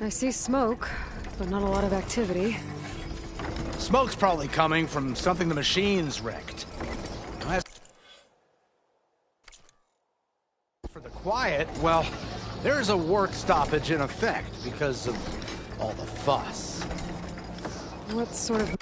I see smoke, but not a lot of activity. Smoke's probably coming from something the machines wrecked. As for the quiet, well, there's a work stoppage in effect because of all the fuss. What sort of...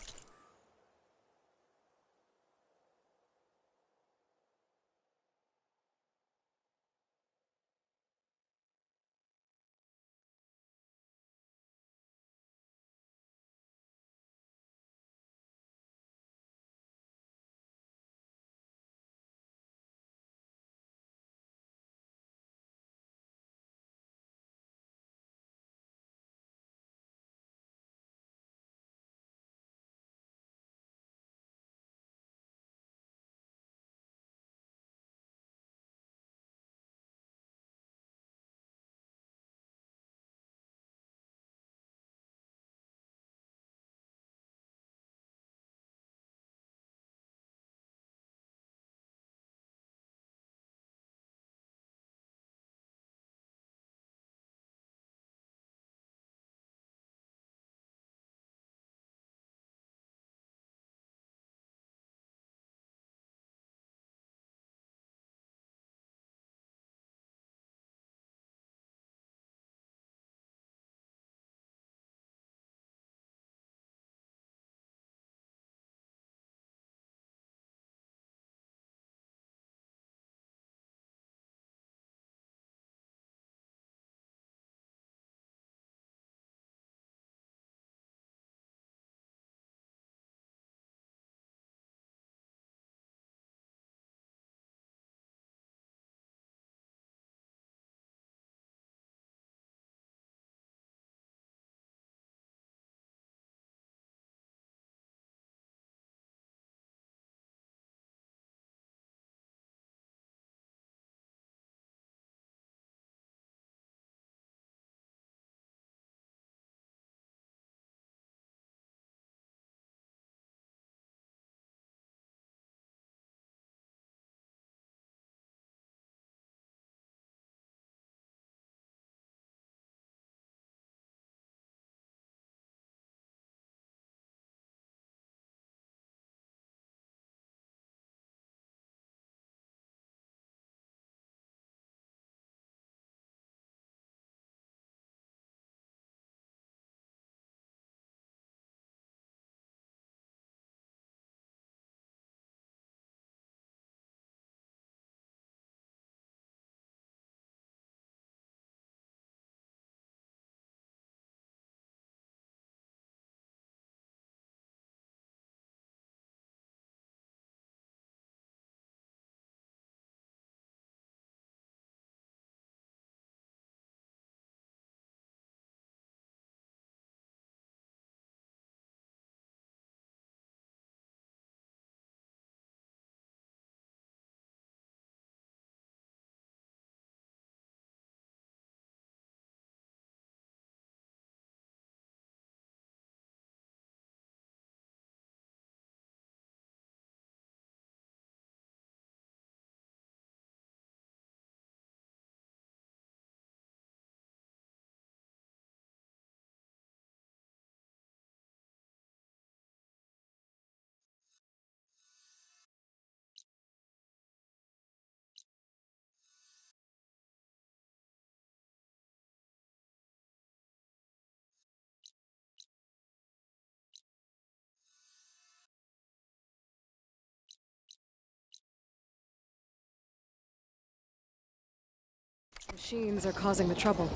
Machines are causing the trouble.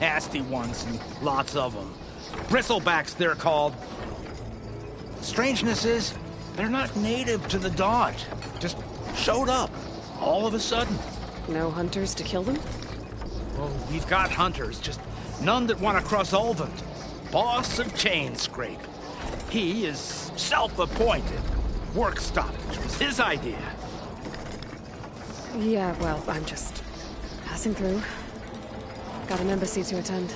Nasty ones, and lots of them. Bristlebacks, they're called. Strangeness is, they're not native to the Dodge. Just showed up, all of a sudden. No hunters to kill them? Oh, we've got hunters, just none that want to cross Ulvund. Boss of Chainscrape. He is self-appointed. Work stoppage was his idea. Yeah, well, I'm just passing through. Got an embassy to attend.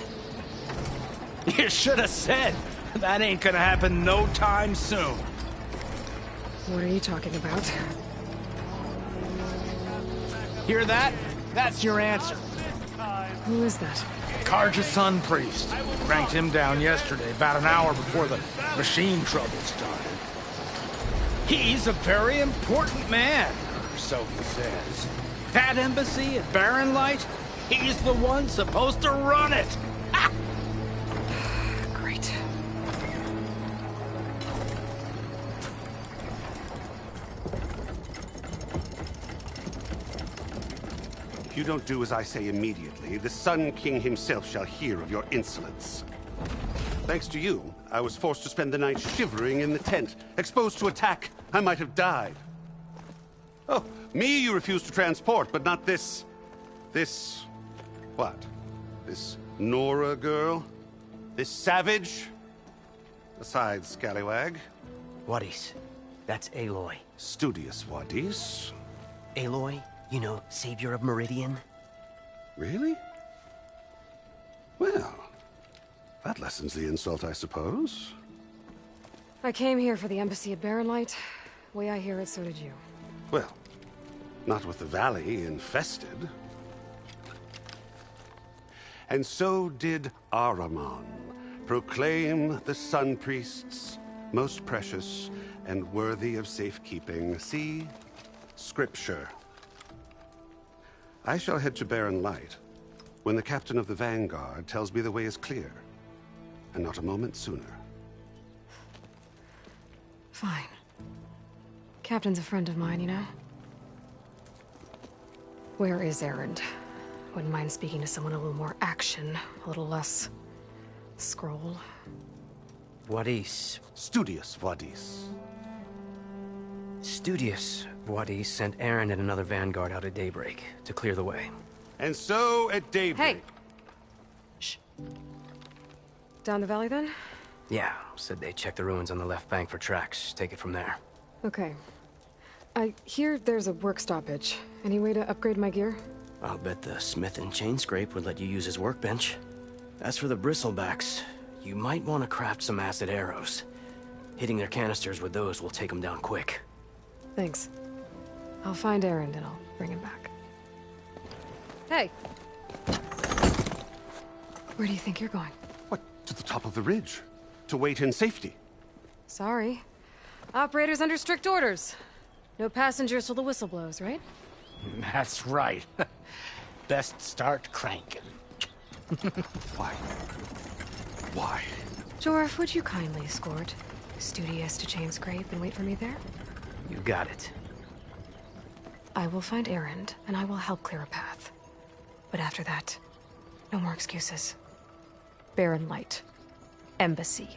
You should have said. That ain't gonna happen no time soon. What are you talking about? Hear that? That's your answer. Who is that? Karja Sun Priest. Cranked him down yesterday, about an hour before the machine trouble started. He's a very important man, or so he says. That embassy at Barren Light, he's the one supposed to run it. Ha! Great. If you don't do as I say immediately, the Sun King himself shall hear of your insolence. Thanks to you, I was forced to spend the night shivering in the tent. Exposed to attack, I might have died. Oh, me you refuse to transport, but not this... what? This Nora girl? This savage? Besides, scallywag. Wadis. That's Aloy. Studious Wadis. Aloy, you know, savior of Meridian. Really? Well, that lessens the insult, I suppose. I came here for the embassy at Barren Light. Way I hear it, so did you. Well, not with the valley infested. And so did Ahriman proclaim the Sun Priests most precious and worthy of safekeeping. See? Scripture. I shall head to Barren Light when the captain of the Vanguard tells me the way is clear, and not a moment sooner. Fine. Captain's a friend of mine, you know? Where is Erend? Wouldn't mind speaking to someone a little more action, a little less... scroll. Wadis. Studious Wadis. Studious Wadis sent Aaron and another Vanguard out at daybreak to clear the way. And so, at daybreak... Hey! Shh. Down the valley, then? Yeah, said they checked the ruins on the left bank for tracks. Take it from there. Okay. I hear there's a work stoppage. Any way to upgrade my gear? I'll bet the smith in Chainscrape would let you use his workbench. As for the bristlebacks, you might want to craft some acid arrows. Hitting their canisters with those will take them down quick. Thanks. I'll find Erend and I'll bring him back. Hey! Where do you think you're going? What, to the top of the ridge? To wait in safety? Sorry. Operator's under strict orders. No passengers till the whistle blows, right? That's right. Best start cranking. Why? Why? Jorf, would you kindly escort Studious to Chainscrape and wait for me there? You got it. I will find Erend, and I will help clear a path. But after that, no more excuses. Barren Light. Embassy.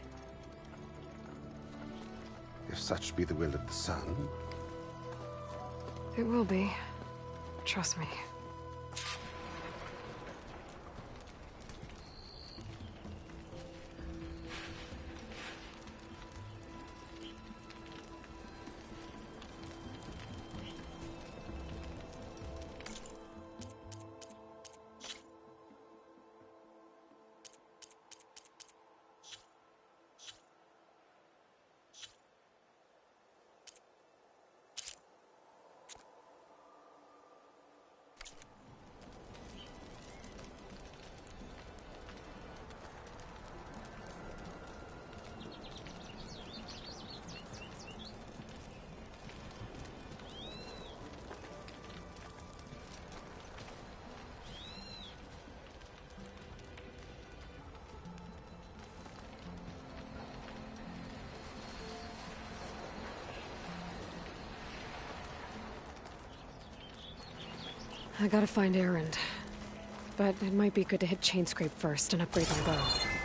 If such be the will of the sun. It will be. Trust me. I gotta find Erend. but it might be good to hit Chainscrape first and upgrade my bow.